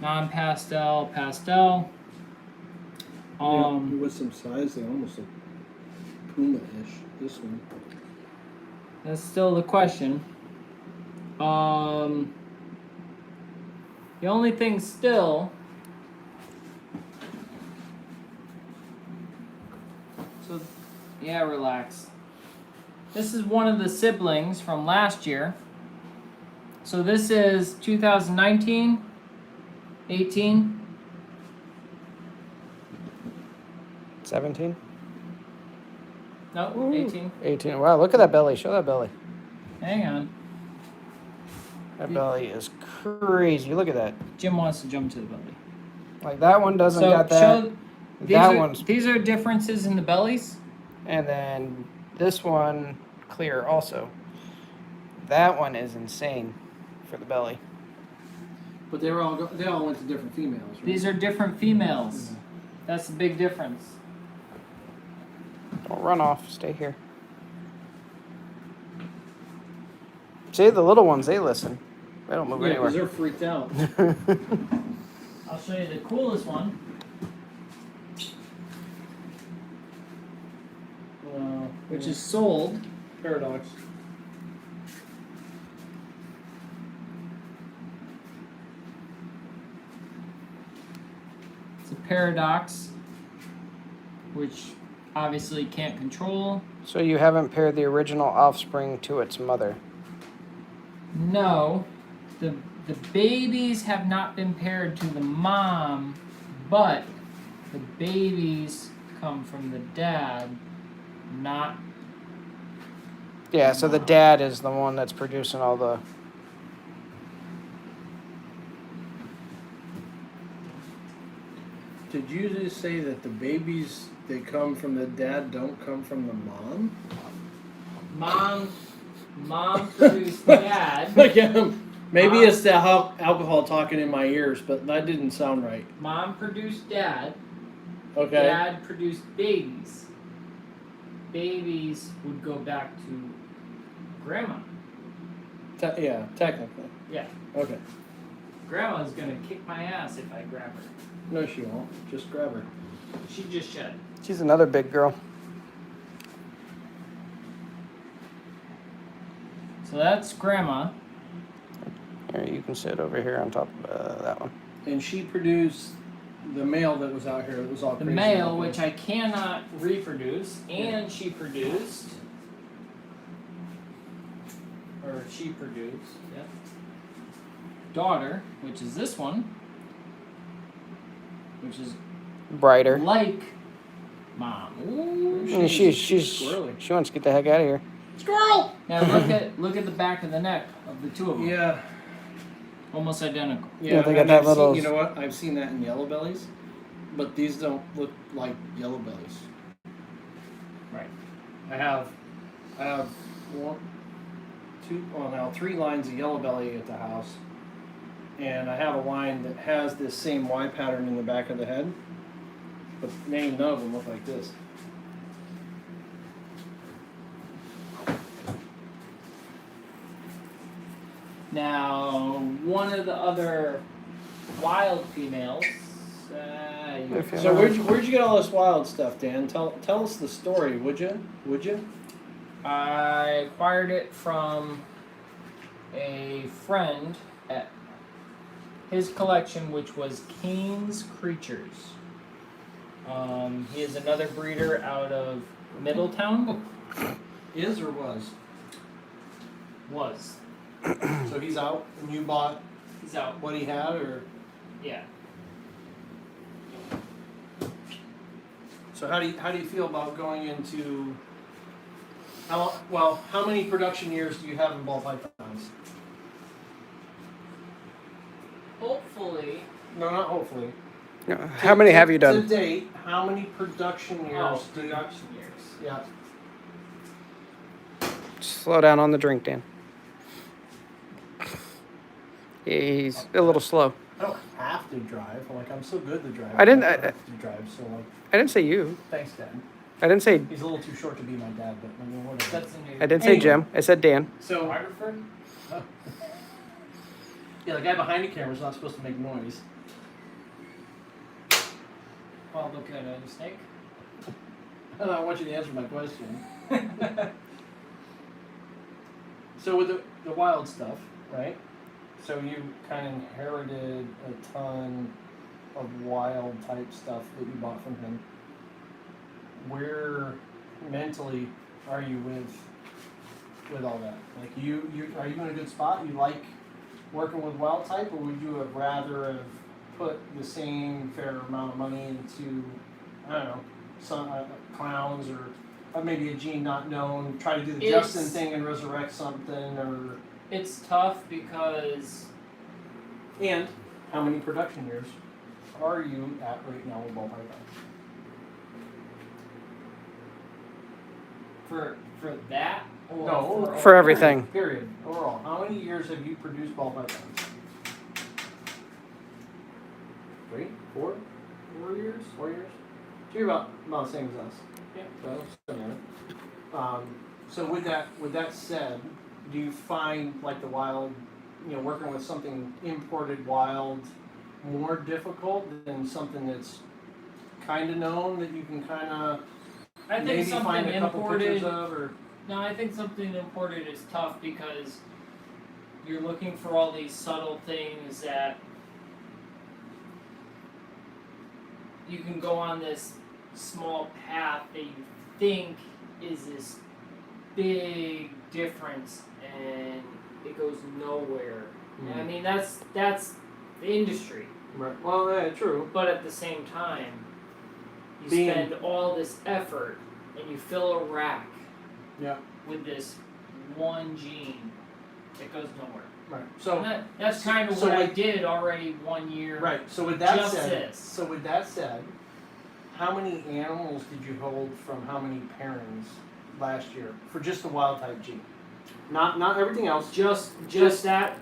Speaker 2: Non-pastel, pastel.
Speaker 1: with some size, they almost look Puma-ish. This one.
Speaker 2: That's still the question. The only thing still. So, yeah, relax. This is one of the siblings from last year. So this is 2019, 18.
Speaker 3: 17?
Speaker 2: No,
Speaker 3: Ooh.
Speaker 2: 18.
Speaker 3: 18. Wow, look at that belly. Show that belly.
Speaker 2: Hang on.
Speaker 3: That belly is crazy. Look at that.
Speaker 2: Jim wants to jump to the belly.
Speaker 3: Like that one doesn't
Speaker 2: So
Speaker 3: got that.
Speaker 2: show
Speaker 3: That one's,
Speaker 2: these are differences in the bellies.
Speaker 3: and then this one clear also. That one is insane for the belly.
Speaker 1: But they all went to different females, right?
Speaker 2: These are different females. That's the big difference.
Speaker 3: Don't run off. Stay here. See, the little ones, they listen. They don't move
Speaker 1: Yeah, because
Speaker 3: anywhere.
Speaker 1: they're freaked out.
Speaker 2: I'll show you the coolest one. Which is sold.
Speaker 1: Paradox.
Speaker 2: It's a paradox, which obviously can't control.
Speaker 3: So you haven't paired the original offspring to its mother.
Speaker 2: No, the babies have not been paired to the mom, but the babies come from the dad, not.
Speaker 3: Yeah, so the dad is the one that's producing all the.
Speaker 1: Did you just say that the babies that come from the dad don't come from the mom?
Speaker 2: Mom produced dad.
Speaker 1: Maybe it's the alcohol talking in my ears, but that didn't sound right.
Speaker 2: Mom produced dad.
Speaker 1: Okay.
Speaker 2: Dad produced babies. Babies would go back to grandma.
Speaker 1: Yeah, technically.
Speaker 2: Yeah.
Speaker 1: Okay.
Speaker 2: Grandma's gonna kick my ass if I grab her.
Speaker 1: No, she won't. Just grab her.
Speaker 2: She just shed.
Speaker 3: She's another big girl.
Speaker 2: So that's grandma.
Speaker 3: Here, you can sit over here on top of that one.
Speaker 1: And she produced the male that was out here. It was all
Speaker 2: The
Speaker 1: crazy.
Speaker 2: male, which I cannot reproduce, and she produced. Or she produced, yeah. Daughter, which is this one. Which is
Speaker 3: Brighter.
Speaker 2: like mom.
Speaker 1: Ooh,
Speaker 3: And she
Speaker 1: squirrely.
Speaker 3: wants to get the heck out of here.
Speaker 1: Squirrel!
Speaker 2: Now look at the back of the neck of the two of them.
Speaker 1: Yeah.
Speaker 2: Almost identical.
Speaker 3: Yeah, they got
Speaker 1: and
Speaker 3: that
Speaker 1: I've
Speaker 3: little-
Speaker 1: Seen, you know what? I've seen that in yellow bellies, but these don't look like yellow bellies.
Speaker 2: Right.
Speaker 1: I have one, two, well now 3 lines of yellow belly at the house, and I have a line that has this same Y pattern in the back of the head, but none of them look like this.
Speaker 2: Now, one of the other wild females.
Speaker 1: So where'd you get all this wild stuff, Dan? Tell us the story, would you? Would you?
Speaker 2: I acquired it from a friend at his collection, which was Kane's Creatures. He is another breeder out of Middletown.
Speaker 1: Is or was?
Speaker 2: Was.
Speaker 1: So he's out, and you bought
Speaker 2: He's out.
Speaker 1: what he had, or
Speaker 2: Yeah.
Speaker 1: so how do you feel about going into how many production years do you have in ball pythons?
Speaker 2: Hopefully.
Speaker 1: No, not hopefully.
Speaker 3: How many have you
Speaker 1: To
Speaker 3: done?
Speaker 1: date, how many production years?
Speaker 2: Production years.
Speaker 1: Yeah.
Speaker 3: Slow down on the drink, Dan. He's a little slow.
Speaker 1: I don't have to drive. Like I'm so good to drive.
Speaker 3: I didn't-
Speaker 1: don't have to drive. So like,
Speaker 3: I didn't say you.
Speaker 1: thanks, Dad.
Speaker 3: I didn't say.
Speaker 1: He's a little too short to be my dad, but I mean, whatever.
Speaker 2: That's a new.
Speaker 3: I didn't say
Speaker 1: Anyway.
Speaker 3: Jim. I said Dan.
Speaker 1: So
Speaker 2: Photographer?
Speaker 1: yeah, the guy behind the camera is not supposed to make noise.
Speaker 2: Oh, look at a snake.
Speaker 1: I don't want you to answer my question. So with the wild stuff, right? So you kind of inherited a ton of wild type stuff that you bought from him. Where mentally are you with all that? Like you are you in a good spot? You like working with wild type, or would you have rather have put the same fair amount of money into, I don't know, some clowns or maybe a gene not known, try to do the
Speaker 2: It's-
Speaker 1: Justin thing and resurrect something, or
Speaker 2: It's tough because
Speaker 1: and how many production years are you at right now with ball pythons?
Speaker 2: for that or
Speaker 1: No,
Speaker 3: For everything.
Speaker 1: Period. Overall, how many years have you produced ball pythons? 3, 4, 4 years. 4 years. So you're about the same as us.
Speaker 2: Yeah.
Speaker 1: So similar. So with that said, do you find like the wild, working with something imported wild more difficult than something that's kind of known that you can kind of
Speaker 2: I think
Speaker 1: maybe
Speaker 2: something
Speaker 1: find a couple pictures
Speaker 2: imported.
Speaker 1: of, or
Speaker 2: No, I think something imported is tough because you're looking for all these subtle things that you can go on this small path that you think is this big difference and it goes nowhere. And I mean that's the industry.
Speaker 1: right. Well, yeah, true.
Speaker 2: But at the same time, you
Speaker 1: Being-
Speaker 2: spend all this effort and you fill a rack
Speaker 1: Yeah.
Speaker 2: with this one gene that goes nowhere.
Speaker 1: Right.
Speaker 2: And
Speaker 1: So
Speaker 2: that's kind of
Speaker 1: so
Speaker 2: what I
Speaker 1: with-
Speaker 2: did already 1 year.
Speaker 1: right. So with that
Speaker 2: Just
Speaker 1: said,
Speaker 2: this.
Speaker 1: how many animals did you hold from how many pairings last year for just the wild type gene? Not everything else.
Speaker 2: Just
Speaker 1: Just-
Speaker 2: that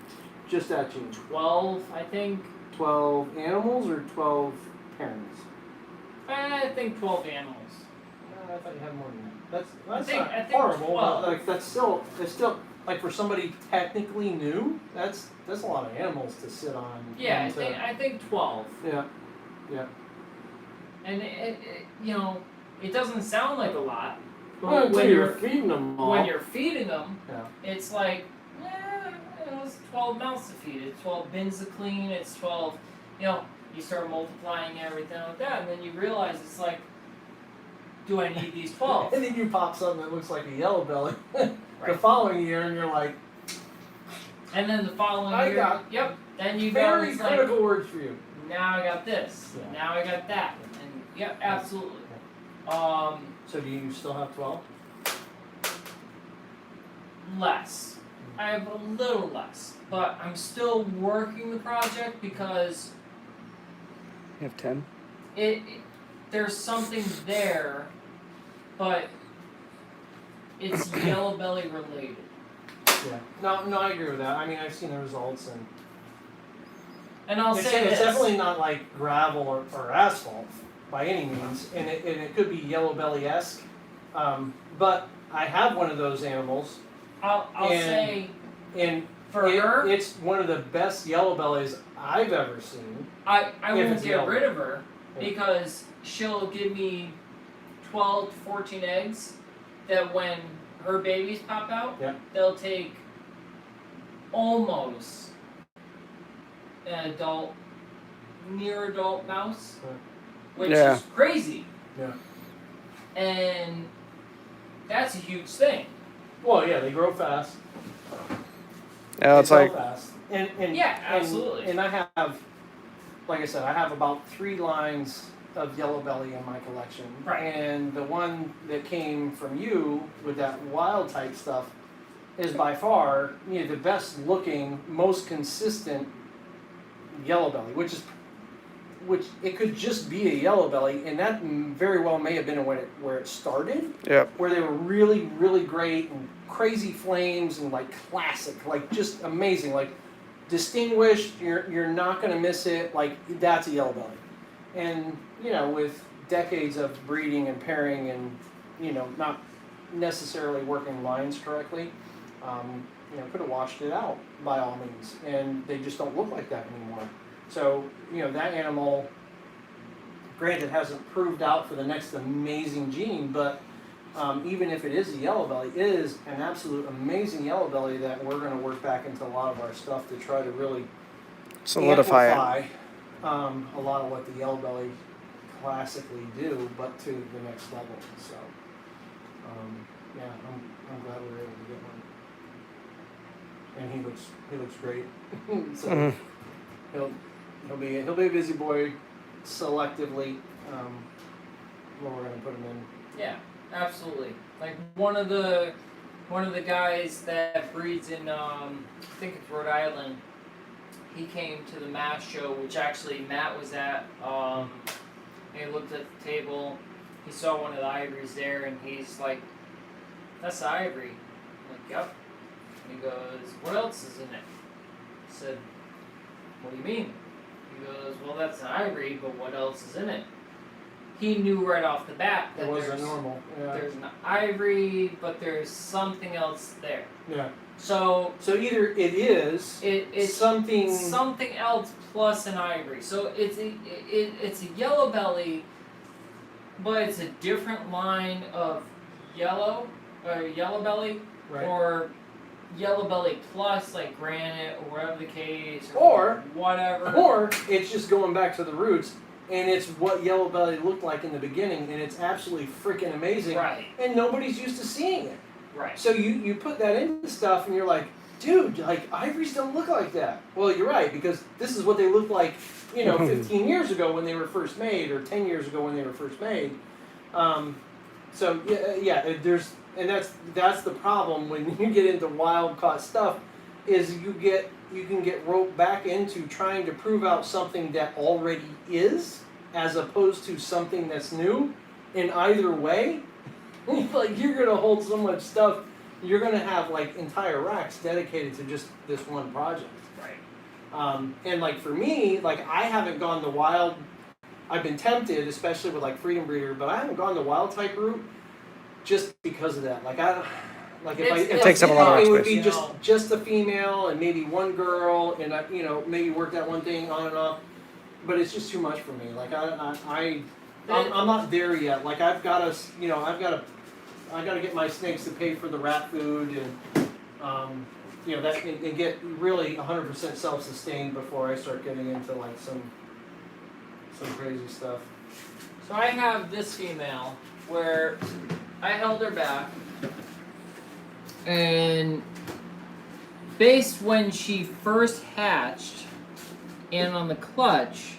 Speaker 1: Just that gene.
Speaker 2: 12, I think.
Speaker 1: 12 animals or 12 pairings?
Speaker 2: I think 12 animals.
Speaker 1: I thought you had more than that. That's
Speaker 2: think-
Speaker 1: not
Speaker 2: I think
Speaker 1: horrible.
Speaker 2: 12.
Speaker 1: But like it's still like for somebody technically new. That's a lot of animals to sit on.
Speaker 2: Yeah,
Speaker 1: and to-
Speaker 2: I think 12.
Speaker 1: Yeah.
Speaker 2: And it doesn't sound like a lot, but
Speaker 1: Well, until
Speaker 2: when
Speaker 1: you're feeding them all.
Speaker 2: when you're feeding them,
Speaker 1: Yeah.
Speaker 2: it's like, it's 12 mouths to feed. It's 12 bins to clean. It's 12, you start multiplying everything like that, and then you realize it's like, do I need these 12?
Speaker 1: And then you pop something that looks like a yellow belly the
Speaker 2: Right.
Speaker 1: following year, and you're like,
Speaker 2: And then the following
Speaker 1: I
Speaker 2: year,
Speaker 1: got
Speaker 2: then you go,
Speaker 1: very
Speaker 2: it's like,
Speaker 1: critical words for you.
Speaker 2: now I got this,
Speaker 1: Yeah.
Speaker 2: now I got that, and absolutely.
Speaker 1: So do you still have 12?
Speaker 2: Less. I have a little less, but I'm still working the project because
Speaker 3: You have 10?
Speaker 2: there's something there, but it's yellow belly related.
Speaker 1: Yeah. No, I agree with that. I mean, I've seen the results, and
Speaker 2: And I'll
Speaker 1: it's
Speaker 2: say this.
Speaker 1: definitely not like gravel or asphalt by any means, and it could be yellow belly-esque. But I have one of those animals,
Speaker 2: I'll
Speaker 1: and-
Speaker 2: say
Speaker 1: and
Speaker 2: for her,
Speaker 1: it's one of the best yellow bellies I've ever seen.
Speaker 2: I
Speaker 1: if
Speaker 2: won't
Speaker 1: it's
Speaker 2: get
Speaker 1: yellow.
Speaker 2: rid of her
Speaker 1: Yeah.
Speaker 2: because she'll give me 12 to 14 eggs that when her babies pop out,
Speaker 1: Yeah.
Speaker 2: they'll take almost an adult, near adult mouse, which
Speaker 3: Yeah.
Speaker 2: is crazy.
Speaker 1: Yeah.
Speaker 2: And that's a huge thing.
Speaker 1: Well, yeah, they grow fast.
Speaker 3: Yeah, it's
Speaker 1: They
Speaker 3: like
Speaker 1: grow fast. And
Speaker 2: Yeah, absolutely.
Speaker 1: And I have, like I said, I have about 3 lines of yellow belly in my collection.
Speaker 2: Right.
Speaker 1: And the one that came from you with that wild type stuff is by far the best looking, most consistent yellow belly, which it could just be a yellow belly, and that very well may have been where it started,
Speaker 3: yep.
Speaker 1: where they were really, really great and crazy flames and like classic, like just amazing, like distinguished. You're not gonna miss it. Like that's a yellow belly, and with decades of breeding and pairing and not necessarily working lines correctly, could have washed it out by all means, and they just don't look like that anymore. So, that animal, granted, hasn't proved out for the next amazing gene, but even if it is a yellow belly, it is an absolute amazing yellow belly that we're going to work back into a lot of our stuff to try to really
Speaker 3: Solidify it.
Speaker 1: amplify a lot of what the yellow belly classically do, but to the next level. So, I'm glad we were able to get one. And he looks great. So
Speaker 3: Mhm.
Speaker 1: he'll be a busy boy selectively when we're gonna put him in.
Speaker 2: Yeah, absolutely. Like one of the guys that breeds in I think it's Rhode Island. He came to the Mass show, which actually Matt was at. And he looked at the table. He saw one of the ivories there, and he's like, "That's the ivory." I'm like, "Yep." And he goes, "What else is in it?" I said, "What do you mean?" He goes, "Well, that's an ivory, but what else is in it?" he knew right off the bat that
Speaker 1: It wasn't normal. Yeah.
Speaker 2: there's an ivory, but there's something else there.
Speaker 1: Yeah.
Speaker 2: So
Speaker 1: either it is
Speaker 2: it's
Speaker 1: something
Speaker 2: else plus an ivory. So it's a yellow belly, but it's a different line of yellow belly,
Speaker 1: right.
Speaker 2: or yellow belly plus like granite or whatever the case,
Speaker 1: Or
Speaker 2: whatever.
Speaker 1: Or it's just going back to the roots, and it's what yellow belly looked like in the beginning, and it's absolutely freaking amazing.
Speaker 2: Right.
Speaker 1: And nobody's used to seeing it.
Speaker 2: Right.
Speaker 1: So you put that into stuff, and you're like, dude, like ivories don't look like that. Well, you're right, because this is what they looked like, 15 years ago when they were first made, or 10 years ago when they were first made. So there's, and that's the problem when you get into wild caught stuff, is you can get roped back into trying to prove out something that already is, as opposed to something that's new. In either way, like you're gonna hold so much stuff, you're gonna have like entire racks dedicated to just this one project.
Speaker 2: Right.
Speaker 1: And like for me, like I haven't gone the wild. I've been tempted, especially with like Freedom Breeder, but I haven't gone the wild type route just because of that. Like
Speaker 3: It takes up a lot of
Speaker 1: it would
Speaker 3: space.
Speaker 1: be just a female and maybe one girl, and maybe work that one thing on and off. But it's just too much for me. Like I'm not there yet. Like I've got to get my snakes to pay for the rat food and and get really 100% self-sustained before I start getting into like some crazy stuff.
Speaker 2: So I have this female where I held her back, and based when she first hatched and on the clutch,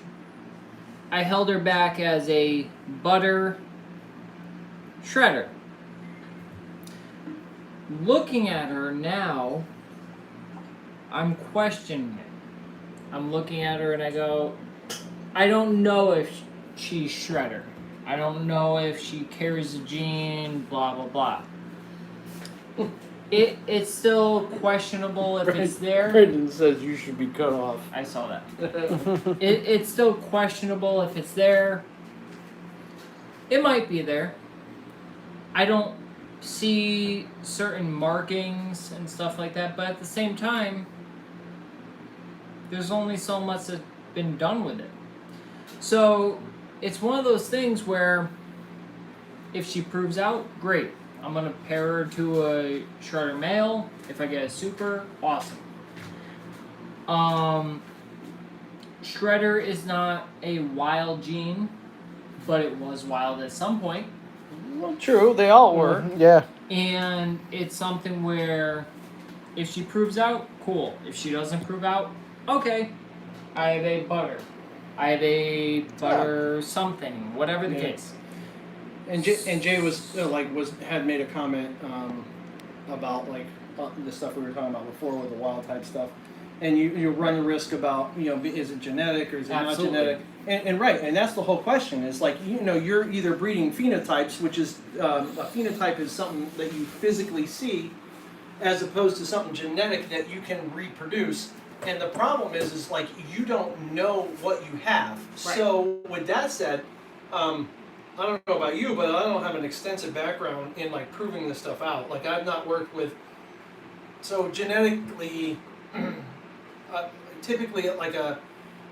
Speaker 2: I held her back as a butter shredder. Looking at her now, I'm questioning it. I'm looking at her and I go, I don't know if she's shredder. I don't know if she carries a gene, blah, blah, blah. It's still questionable if it's there.
Speaker 1: Brendan says you should be cut off.
Speaker 2: I saw that. It's still questionable if it's there. It might be there. I don't see certain markings and stuff like that, but at the same time, there's only so much that's been done with it. So it's one of those things where if she proves out, great. I'm going to pair her to a shredder male. If I get a super, awesome. Shredder is not a wild gene, but it was wild at some point.
Speaker 1: Well, true, they all were.
Speaker 3: Yeah.
Speaker 2: And it's something where if she proves out, cool. If she doesn't prove out, okay. I have a butter. I have a butter something, whatever the case.
Speaker 1: And Jay had made a comment about like the stuff we were talking about before with the wild type stuff, and you run the risk about is it genetic or is it
Speaker 2: Absolutely.
Speaker 1: not genetic, and right, and that's the whole question is like you're either breeding phenotypes, which is a phenotype is something that you physically see, as opposed to something genetic that you can reproduce. And the problem is like you don't know what you have.
Speaker 2: Right.
Speaker 1: So with that said, I don't know about you, but I don't have an extensive background in like proving this stuff out. Like I've not worked with, so genetically, typically like a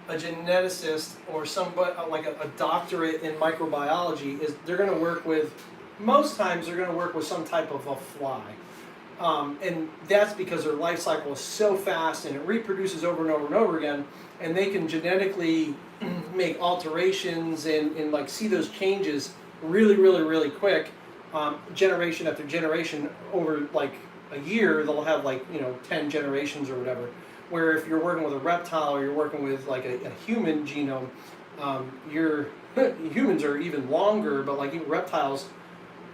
Speaker 1: geneticist or somebody like a doctorate in microbiology they're going to work with, most times they're going to work with some type of a fly. And that's because their life cycle is so fast and it reproduces over and over and over again, and they can genetically make alterations and like see those changes really, really, really quick, generation after generation. Over like a year, they'll have like 10 generations or whatever. Where if you're working with a reptile or you're working with like a human genome, your humans are even longer, but like reptiles,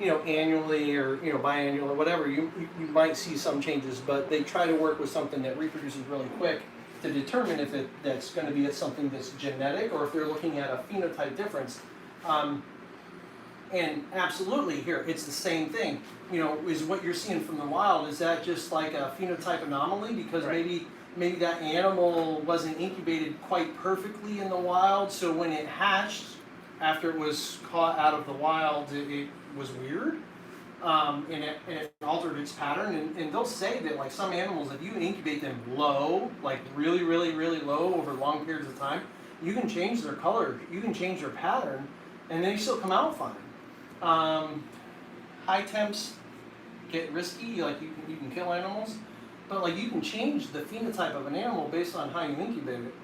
Speaker 1: annually or biannual or whatever, you might see some changes, but they try to work with something that reproduces really quick to determine if that's going to be something that's genetic or if they're looking at a phenotype difference. And absolutely here, it's the same thing. Is what you're seeing from the wild, is that just like a phenotype anomaly because maybe that animal wasn't incubated quite perfectly in the wild, so when it hatched, after it was caught out of the wild, it was weird. And it altered its pattern. And they'll say that like some animals, if you incubate them low, like really, really, really low over long periods of time, you can change their color, you can change their pattern, and they still come out fine. High temps get risky, like you can kill animals, but like you can change the phenotype of an animal based on how you incubate it.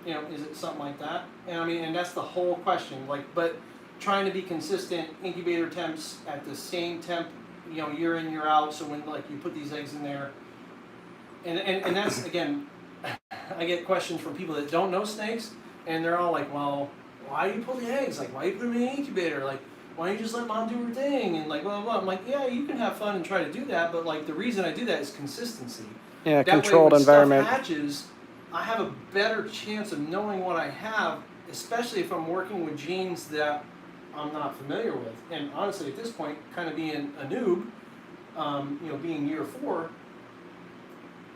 Speaker 1: You know, is it something like that? And I mean, and that's the whole question. Like, but trying to be consistent incubator temps at the same temp, you know, year in, year out. So when like you put these eggs in there, and that's again, I get questions from people that don't know snakes, and they're all like, well, why do you pull the eggs? Like, why do you put them in an incubator? Like, why don't you just let mom do her thing? And like, blah, blah, blah. I'm like, yeah, you can have fun and try to do that, but like the reason I do that is consistency.
Speaker 3: Yeah,
Speaker 1: That
Speaker 3: controlled
Speaker 1: way, when
Speaker 3: environment.
Speaker 1: stuff hatches, I have a better chance of knowing what I have, especially if I'm working with genes that I'm not familiar with. And honestly, at this point, kind of being a noob, you know, being year 4,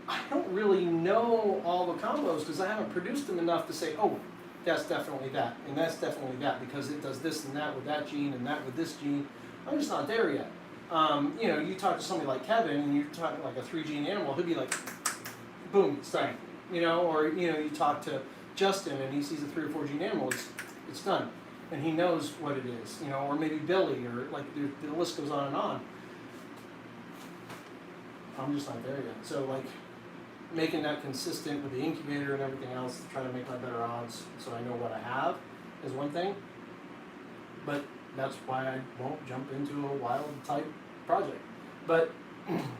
Speaker 1: I don't really know all the combos because I haven't produced them enough to say, oh, that's definitely that, and that's definitely that because it does this and that with that gene and that with this gene. I'm just not there yet. You know, you talk to somebody like Kevin and you're talking like a 3-gene animal, he'll be like, boom, it's done. You know, or you know, you talk to Justin and he sees a 3 or 4 gene animal, it's done. And he knows what it is, you know, or maybe Billy, or like the list goes on and on. I'm just not there yet. So like making that consistent with the incubator and everything else to try to make my better odds so I know what I have is one thing. But that's why I won't jump into a wild type project. But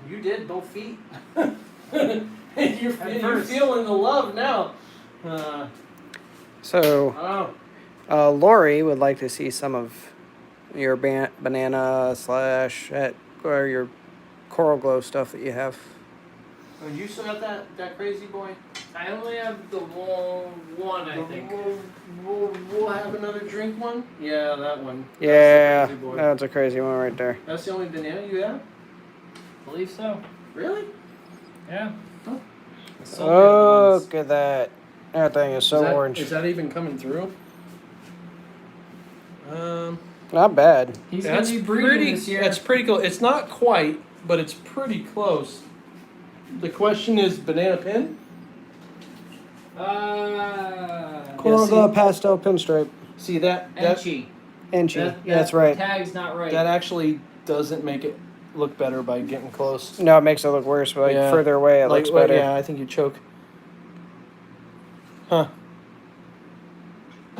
Speaker 1: you did both feet. you're feeling the love now.
Speaker 3: So, Lori would like to see some of your banana / or your coral glow stuff that you have.
Speaker 1: Oh, you still have that crazy boy?
Speaker 2: I only have the one, I think.
Speaker 1: We'll have another drink one? Yeah, that one.
Speaker 3: Yeah,
Speaker 1: That's the crazy boy.
Speaker 3: that's a crazy one right there.
Speaker 1: That's the only banana you have?
Speaker 2: I believe so.
Speaker 1: Really?
Speaker 2: Yeah.
Speaker 1: Huh.
Speaker 3: Oh, look at that. That thing is so orange.
Speaker 1: Is that even coming through?
Speaker 3: Not bad.
Speaker 2: He's gonna be breeding this year.
Speaker 1: That's pretty cool. It's not quite, but it's pretty close. The question is banana pin?
Speaker 3: Coral
Speaker 1: see-
Speaker 3: glow pastel pinstripe.
Speaker 1: See that
Speaker 2: Enchi.
Speaker 3: Enchi. That's right.
Speaker 2: Tag's not right.
Speaker 1: that actually doesn't make it look better by getting close.
Speaker 3: No, it makes it look worse, but like
Speaker 1: Yeah.
Speaker 3: further away it looks better.
Speaker 1: Yeah, I think you choke. Huh.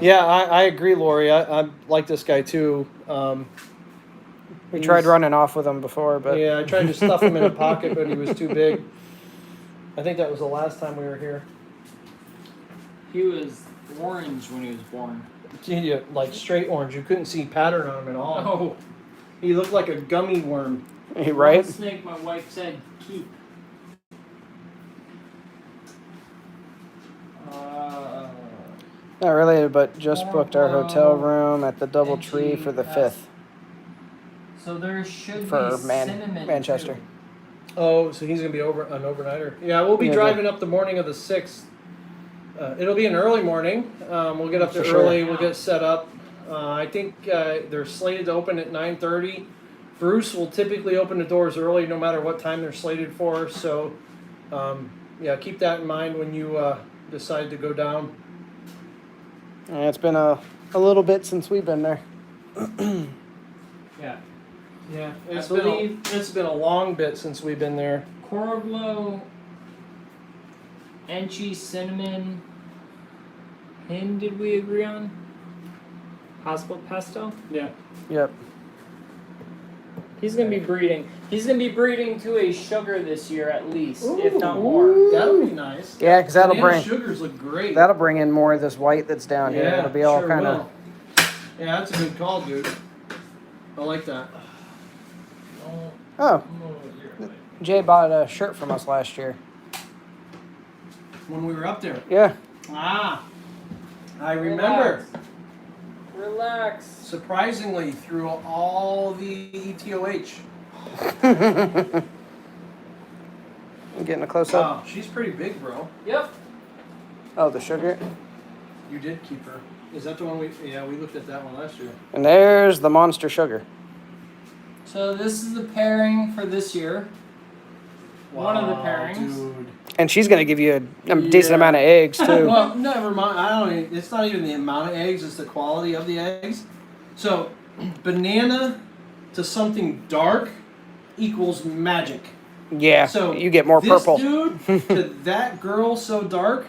Speaker 1: Yeah, I agree, Lori. I like this guy too.
Speaker 3: We tried running off with him before, but
Speaker 1: Yeah, I tried to stuff him in a pocket, but he was too big. I think that was the last time we were here.
Speaker 2: He was orange when he was born.
Speaker 1: Yeah, like straight orange. You couldn't see pattern on him at all.
Speaker 2: Oh.
Speaker 1: He looked like a gummy worm.
Speaker 3: right?
Speaker 2: One snake my wife said keep.
Speaker 3: Not related, but just booked our hotel
Speaker 2: Coral
Speaker 3: room at the DoubleTree for the
Speaker 2: Enchi,
Speaker 3: 5th
Speaker 2: So there should
Speaker 3: for
Speaker 2: be cinnamon
Speaker 3: Manchester.
Speaker 2: too.
Speaker 1: Oh, so he's gonna be an overnighter. Yeah, we'll be
Speaker 3: Yeah,
Speaker 1: driving up the morning of the 6th. It'll be an early morning. We'll get up there
Speaker 3: For sure.
Speaker 1: early. We'll get set up. I think they're slated to open at 9:30. Bruce will typically open the doors early, no matter what time they're slated for. So, yeah, keep that in mind when you decide to go down.
Speaker 3: Yeah, it's been a little bit since we've been there.
Speaker 2: Yeah.
Speaker 1: Yeah,
Speaker 2: I believe-
Speaker 1: it's been a long bit since we've been there.
Speaker 2: Coral glow, Enchi, cinnamon. Him, did we agree on? Possible pastel?
Speaker 1: Yeah.
Speaker 3: Yep.
Speaker 2: He's gonna be breeding. He's gonna be breeding to a sugar this year at least, if not more.
Speaker 1: That'll be nice.
Speaker 3: Yeah, because that'll
Speaker 1: Banana
Speaker 3: bring
Speaker 1: sugars look great.
Speaker 3: that'll bring in more of this white that's down here.
Speaker 1: Yeah,
Speaker 3: It'll be all
Speaker 1: sure
Speaker 3: kind of.
Speaker 1: will. Yeah, that's a good call, dude. I like that.
Speaker 3: Oh, Jay bought a shirt from us last year.
Speaker 1: When we were up there.
Speaker 3: Yeah.
Speaker 1: Ah, I remember.
Speaker 2: Relax.
Speaker 1: Surprisingly, through all the ETOH.
Speaker 3: Getting a close up.
Speaker 1: Wow, she's pretty big, bro.
Speaker 2: Yep.
Speaker 3: Oh, the sugar.
Speaker 1: You did keep her. Is that the one we looked at that one last year.
Speaker 3: And there's the Monster Sugar.
Speaker 2: So this is the pairing for this year. One of the pairings.
Speaker 1: Dude.
Speaker 3: And she's going to give you a decent amount of eggs, too.
Speaker 1: Well, never mind. It's not even the amount of eggs, it's the quality of the eggs. So, banana to something dark equals magic.
Speaker 3: Yeah,
Speaker 1: So
Speaker 3: you get more purple.
Speaker 1: Dude to that girl so dark,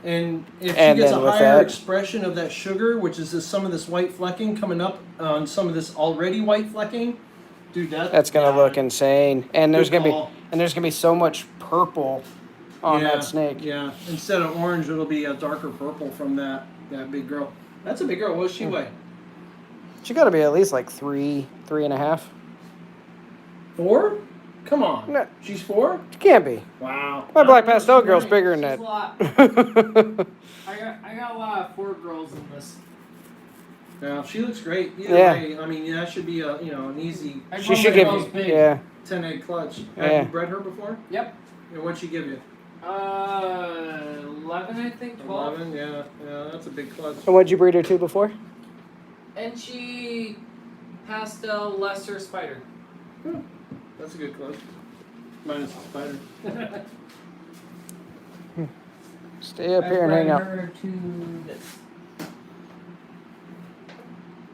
Speaker 1: and if she
Speaker 3: And
Speaker 1: gets a
Speaker 3: then with
Speaker 1: higher
Speaker 3: that-
Speaker 1: expression of that sugar, which is some of this white flecking coming up on some of this already white flecking, dude,
Speaker 3: That's going to look insane. And there's
Speaker 1: Good
Speaker 3: going to
Speaker 1: call.
Speaker 3: be there's going to be so much purple on
Speaker 1: Yeah,
Speaker 3: that snake.
Speaker 1: Yeah, instead of orange, it'll be a darker purple from that big girl. That's a big girl. What does she weigh?
Speaker 3: She got to be at least like 3.5.
Speaker 1: 4? Come on.
Speaker 3: No.
Speaker 1: She's 4?
Speaker 3: She can't be.
Speaker 1: Wow.
Speaker 3: My black
Speaker 1: I don't know,
Speaker 3: pastel
Speaker 1: she's
Speaker 3: girl's
Speaker 1: right.
Speaker 3: bigger than
Speaker 2: She's a
Speaker 3: that.
Speaker 2: lot. I got a lot of 4 girls in this.
Speaker 1: Yeah, she looks great. Either
Speaker 3: Yeah.
Speaker 1: way, I mean, that should be an easy
Speaker 2: I
Speaker 3: She should give
Speaker 2: girls
Speaker 3: you.
Speaker 2: big.
Speaker 3: Yeah.
Speaker 1: 10-egg clutch.
Speaker 3: Yeah.
Speaker 1: Have you bred her before?
Speaker 2: Yep.
Speaker 1: And what'd she give you?
Speaker 2: 11, I think, 12.
Speaker 1: 11. Yeah, that's a big clutch.
Speaker 3: And what'd you breed her to before?
Speaker 2: And she pastel lesser spider.
Speaker 1: That's a good clutch. Minus the spider.
Speaker 3: Stay up
Speaker 2: I
Speaker 3: here and hang
Speaker 2: bred
Speaker 3: out.
Speaker 2: her to this.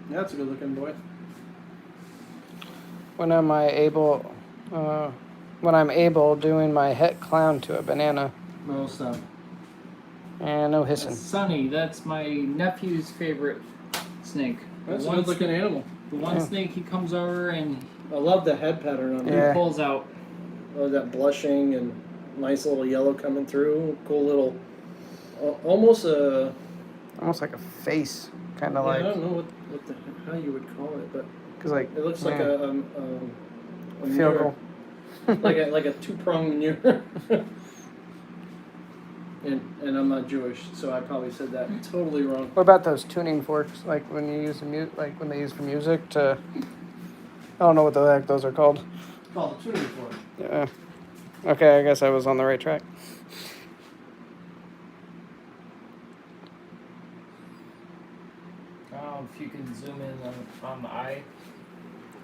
Speaker 1: That's a good looking boy.
Speaker 3: When am I able? When I'm able, doing my het clown to a banana.
Speaker 1: No stuff.
Speaker 3: And no hissing.
Speaker 2: Sunny, that's my nephew's favorite snake.
Speaker 1: That's
Speaker 2: The
Speaker 1: a
Speaker 2: one
Speaker 1: good looking animal.
Speaker 2: The one
Speaker 3: Yeah.
Speaker 2: snake he comes over and
Speaker 1: I love the head pattern on
Speaker 2: he
Speaker 3: Yeah.
Speaker 2: pulls out.
Speaker 1: Oh, that blushing and nice little yellow coming through. Cool little, almost a.
Speaker 3: Almost like a face, kind of
Speaker 1: I
Speaker 3: like.
Speaker 1: don't know how you would call it, but
Speaker 3: Cause like.
Speaker 1: it looks like
Speaker 3: yeah.
Speaker 1: a
Speaker 3: Feel
Speaker 1: mirror.
Speaker 3: cool.
Speaker 1: like a 2-pronged mirror. and I'm not Jewish, so I probably said that totally wrong.
Speaker 3: What about those tuning forks? Like when you use like when they use for music to. I don't know what the heck those are called.
Speaker 1: It's called a tuning fork.
Speaker 3: Yeah. Okay, I guess I was on the right track.
Speaker 2: I don't know if you can zoom in on the eye.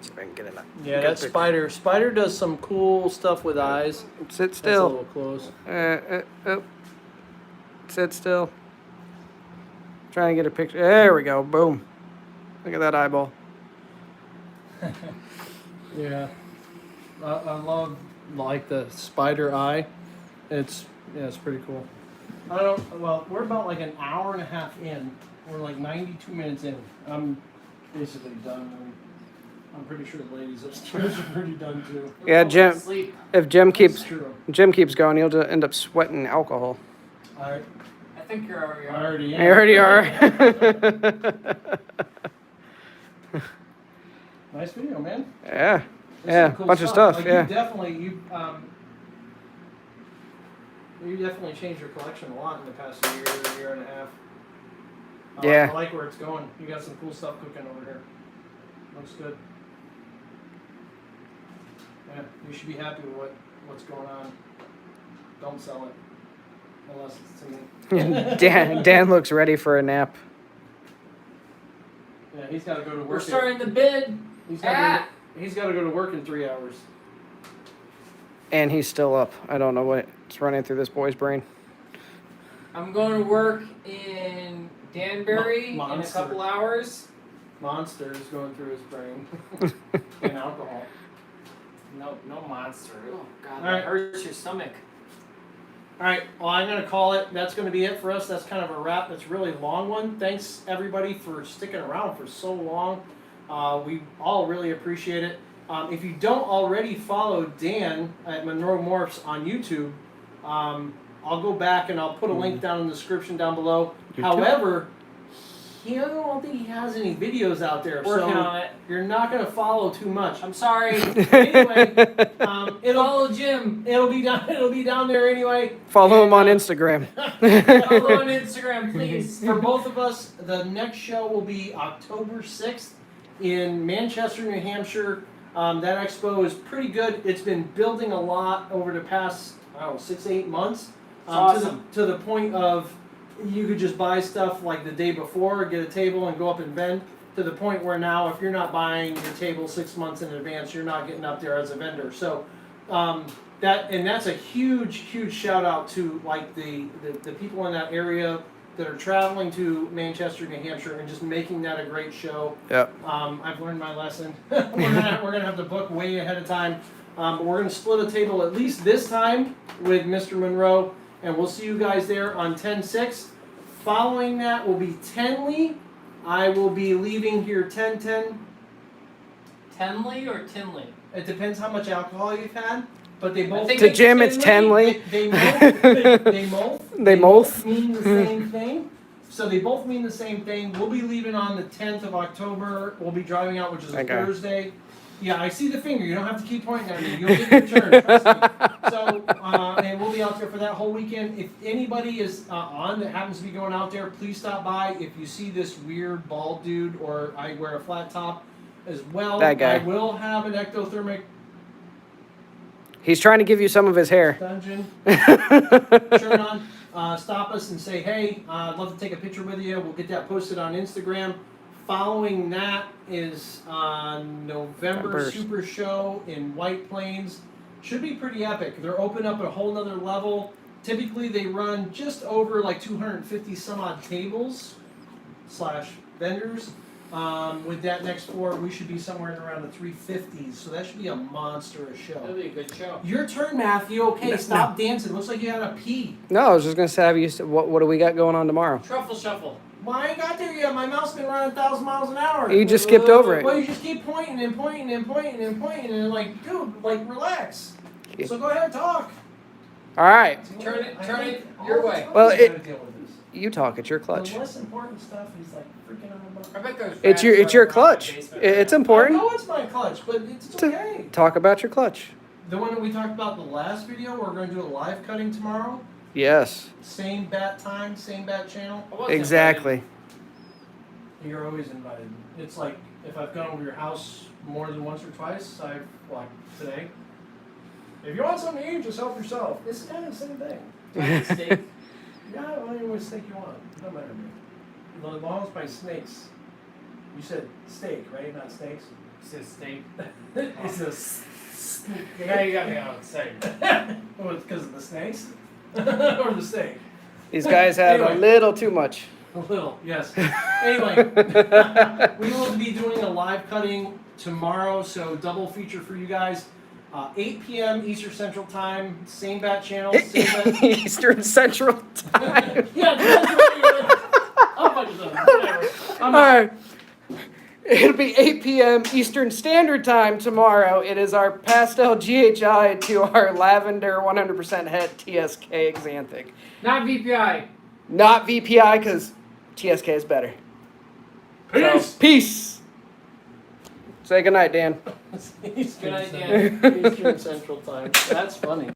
Speaker 3: See if I can get it up.
Speaker 1: Yeah, that spider. Spider does some cool stuff with eyes.
Speaker 3: Sit
Speaker 1: That's a
Speaker 3: still.
Speaker 1: little close.
Speaker 3: Oh. Sit still. Trying to get a picture. There we go. Boom. Look at that eyeball.
Speaker 1: Yeah, I love like the spider eye. It's pretty cool. I don't. Well, we're about like an hour and a half in. We're like 92 minutes in. I'm basically done. I'm pretty sure the ladies upstairs are pretty done too.
Speaker 3: Yeah, Jim.
Speaker 2: Sleep.
Speaker 3: If Jim
Speaker 1: That's true.
Speaker 3: keeps going, he'll just end up sweating alcohol.
Speaker 1: I
Speaker 2: I think you're already on.
Speaker 1: already am.
Speaker 3: You already are.
Speaker 1: Nice video, man.
Speaker 3: Yeah.
Speaker 1: There's
Speaker 3: Yeah,
Speaker 1: some cool
Speaker 3: bunch of stuff,
Speaker 1: Like,
Speaker 3: yeah.
Speaker 1: You definitely changed your collection a lot in the past year and a half.
Speaker 3: Yeah.
Speaker 1: I like where it's going. You got some cool stuff cooking over here. Looks good. Yeah, you should be happy with what's going on. Don't sell it. Unless it's to me.
Speaker 3: Dan looks ready for a nap.
Speaker 1: Yeah, he's got to go to work.
Speaker 2: We're starting the bid.
Speaker 1: He's got to go to work in 3 hours.
Speaker 3: And he's still up. I don't know what's running through this boy's brain.
Speaker 2: I'm going to work in Danbury in a
Speaker 1: Monster.
Speaker 2: couple hours.
Speaker 1: Monster is going through his brain. And alcohol.
Speaker 2: No monster. Oh God,
Speaker 1: All
Speaker 2: that
Speaker 1: right.
Speaker 2: hurts your stomach.
Speaker 1: All right, well, I'm going to call it. That's going to be it for us. That's kind of a wrap. It's a really long one. Thanks, everybody, for sticking around for so long. We all really appreciate it. If you don't already follow Dan at Monroe Morphs on YouTube, I'll go back and I'll put a link down in the description down below.
Speaker 3: YouTube?
Speaker 1: However, I don't think he has any videos out there.
Speaker 2: Working
Speaker 1: so
Speaker 2: on it.
Speaker 1: You're not going to follow too much.
Speaker 2: I'm sorry.
Speaker 1: Anyway,
Speaker 2: Follow Jim.
Speaker 1: it'll be down there anyway.
Speaker 3: Follow
Speaker 1: And,
Speaker 3: him on Instagram.
Speaker 2: Follow on Instagram, please.
Speaker 1: For both of us, the next show will be October 6th in Manchester, New Hampshire. That expo is pretty good. It's been building a lot over the past, 6 to 8 months.
Speaker 2: Awesome.
Speaker 1: To the point of you could just buy stuff like the day before, get a table and go up and vend, to the point where now if you're not buying your table 6 months in advance, you're not getting up there as a vendor. So that's a huge shout out to like the people in that area that are traveling to Manchester, New Hampshire, and just making that a great show.
Speaker 3: Yep.
Speaker 1: I've learned my lesson. we're gonna have to book way ahead of time. But we're gonna split a table at least this time with Mr. Monroe, and we'll see you guys there on 10/6. Following that will be Tenley. I will be leaving here 10/10.
Speaker 2: Tenley or Tinley?
Speaker 1: It depends how much alcohol you've had, but they both.
Speaker 3: To Jim, it's Tenley.
Speaker 1: They both mean the same thing. So they both mean the same thing. We'll be leaving on the 10th of October. We'll be driving out, which is a Thursday. Yeah, I see the finger. You don't have to keep pointing at me. You'll get your turn. Trust me. So, and we'll be out there for that whole weekend. If anybody is on that happens to be going out there, please stop by. If you see this weird bald dude, or I wear a flat top as well,
Speaker 3: That guy.
Speaker 1: I will have an ectothermic
Speaker 3: He's trying to give you some of his hair.
Speaker 1: dungeon shirt on. Stop us and say, hey, I'd love to take a picture with you. We'll get that posted on Instagram. Following that is November Super Show in White Plains. Should be pretty epic. They're open up at a whole nother level. Typically they run just over like 250 some odd tables / vendors. With that next floor, we should be somewhere around the 350s. So that should be a monstrous show.
Speaker 2: That'll be a good show.
Speaker 1: Your turn, Matthew. Okay, stop dancing. Looks like you had a pee.
Speaker 3: No, I was just gonna say, what do we got going on tomorrow?
Speaker 2: Truffle shuffle.
Speaker 1: Well, I ain't got there yet. My mouth's been running 1,000 miles an hour.
Speaker 3: You just skipped over it.
Speaker 1: Well, you just keep pointing and pointing and pointing and pointing and like, dude, like relax. So go ahead and talk.
Speaker 3: All right.
Speaker 2: Turn it your way.
Speaker 3: Well,
Speaker 1: You gotta deal with this.
Speaker 3: You talk. It's your clutch.
Speaker 1: The less important stuff is like freaking on about.
Speaker 2: I bet there's
Speaker 3: It's your
Speaker 2: rats running
Speaker 3: clutch.
Speaker 2: around my basement
Speaker 3: It's
Speaker 2: right
Speaker 1: I
Speaker 3: important.
Speaker 1: know it's my clutch, but it's okay.
Speaker 3: Talk about your clutch.
Speaker 1: The one that we talked about in the last video, we're going to do a live cutting tomorrow.
Speaker 3: Yes.
Speaker 1: Same bat time, same bat channel.
Speaker 2: now. I wasn't
Speaker 3: Exactly.
Speaker 1: You're always invited. It's like if I've gone over your house more than once or twice, like today. If you want something to eat, just help yourself. It's kind of the same thing.
Speaker 2: invited. Steak.
Speaker 1: Yeah, whatever steak you want. It doesn't matter to me. As long as by snakes. You said steak, right? Not snakes.
Speaker 2: It's steak.
Speaker 1: It's a steak.
Speaker 2: Now you got me on steak.
Speaker 1: Oh, it's because of the snakes? Or the steak?
Speaker 3: These guys have a
Speaker 1: Anyway.
Speaker 3: little too much.
Speaker 1: A little, yes. Anyway, we will be doing a live cutting tomorrow, so double feature for you guys. 8 p.m. Eastern Central Time, same bat channel, same bat.
Speaker 3: Eastern Central Time.
Speaker 1: Yeah, that's I'll fuck it up. Whatever.
Speaker 3: All right. It'll be 8 p.m. Eastern Standard Time tomorrow. It is our Pastel GHI to our Lavender 100% Het TSK Xanthic.
Speaker 2: Not VPI.
Speaker 3: Not VPI because TSK is better.
Speaker 1: Peace.
Speaker 3: So, peace. Say goodnight, Dan.
Speaker 1: Eastern
Speaker 2: Good night,
Speaker 1: Central- Eastern Central Time. That's funny.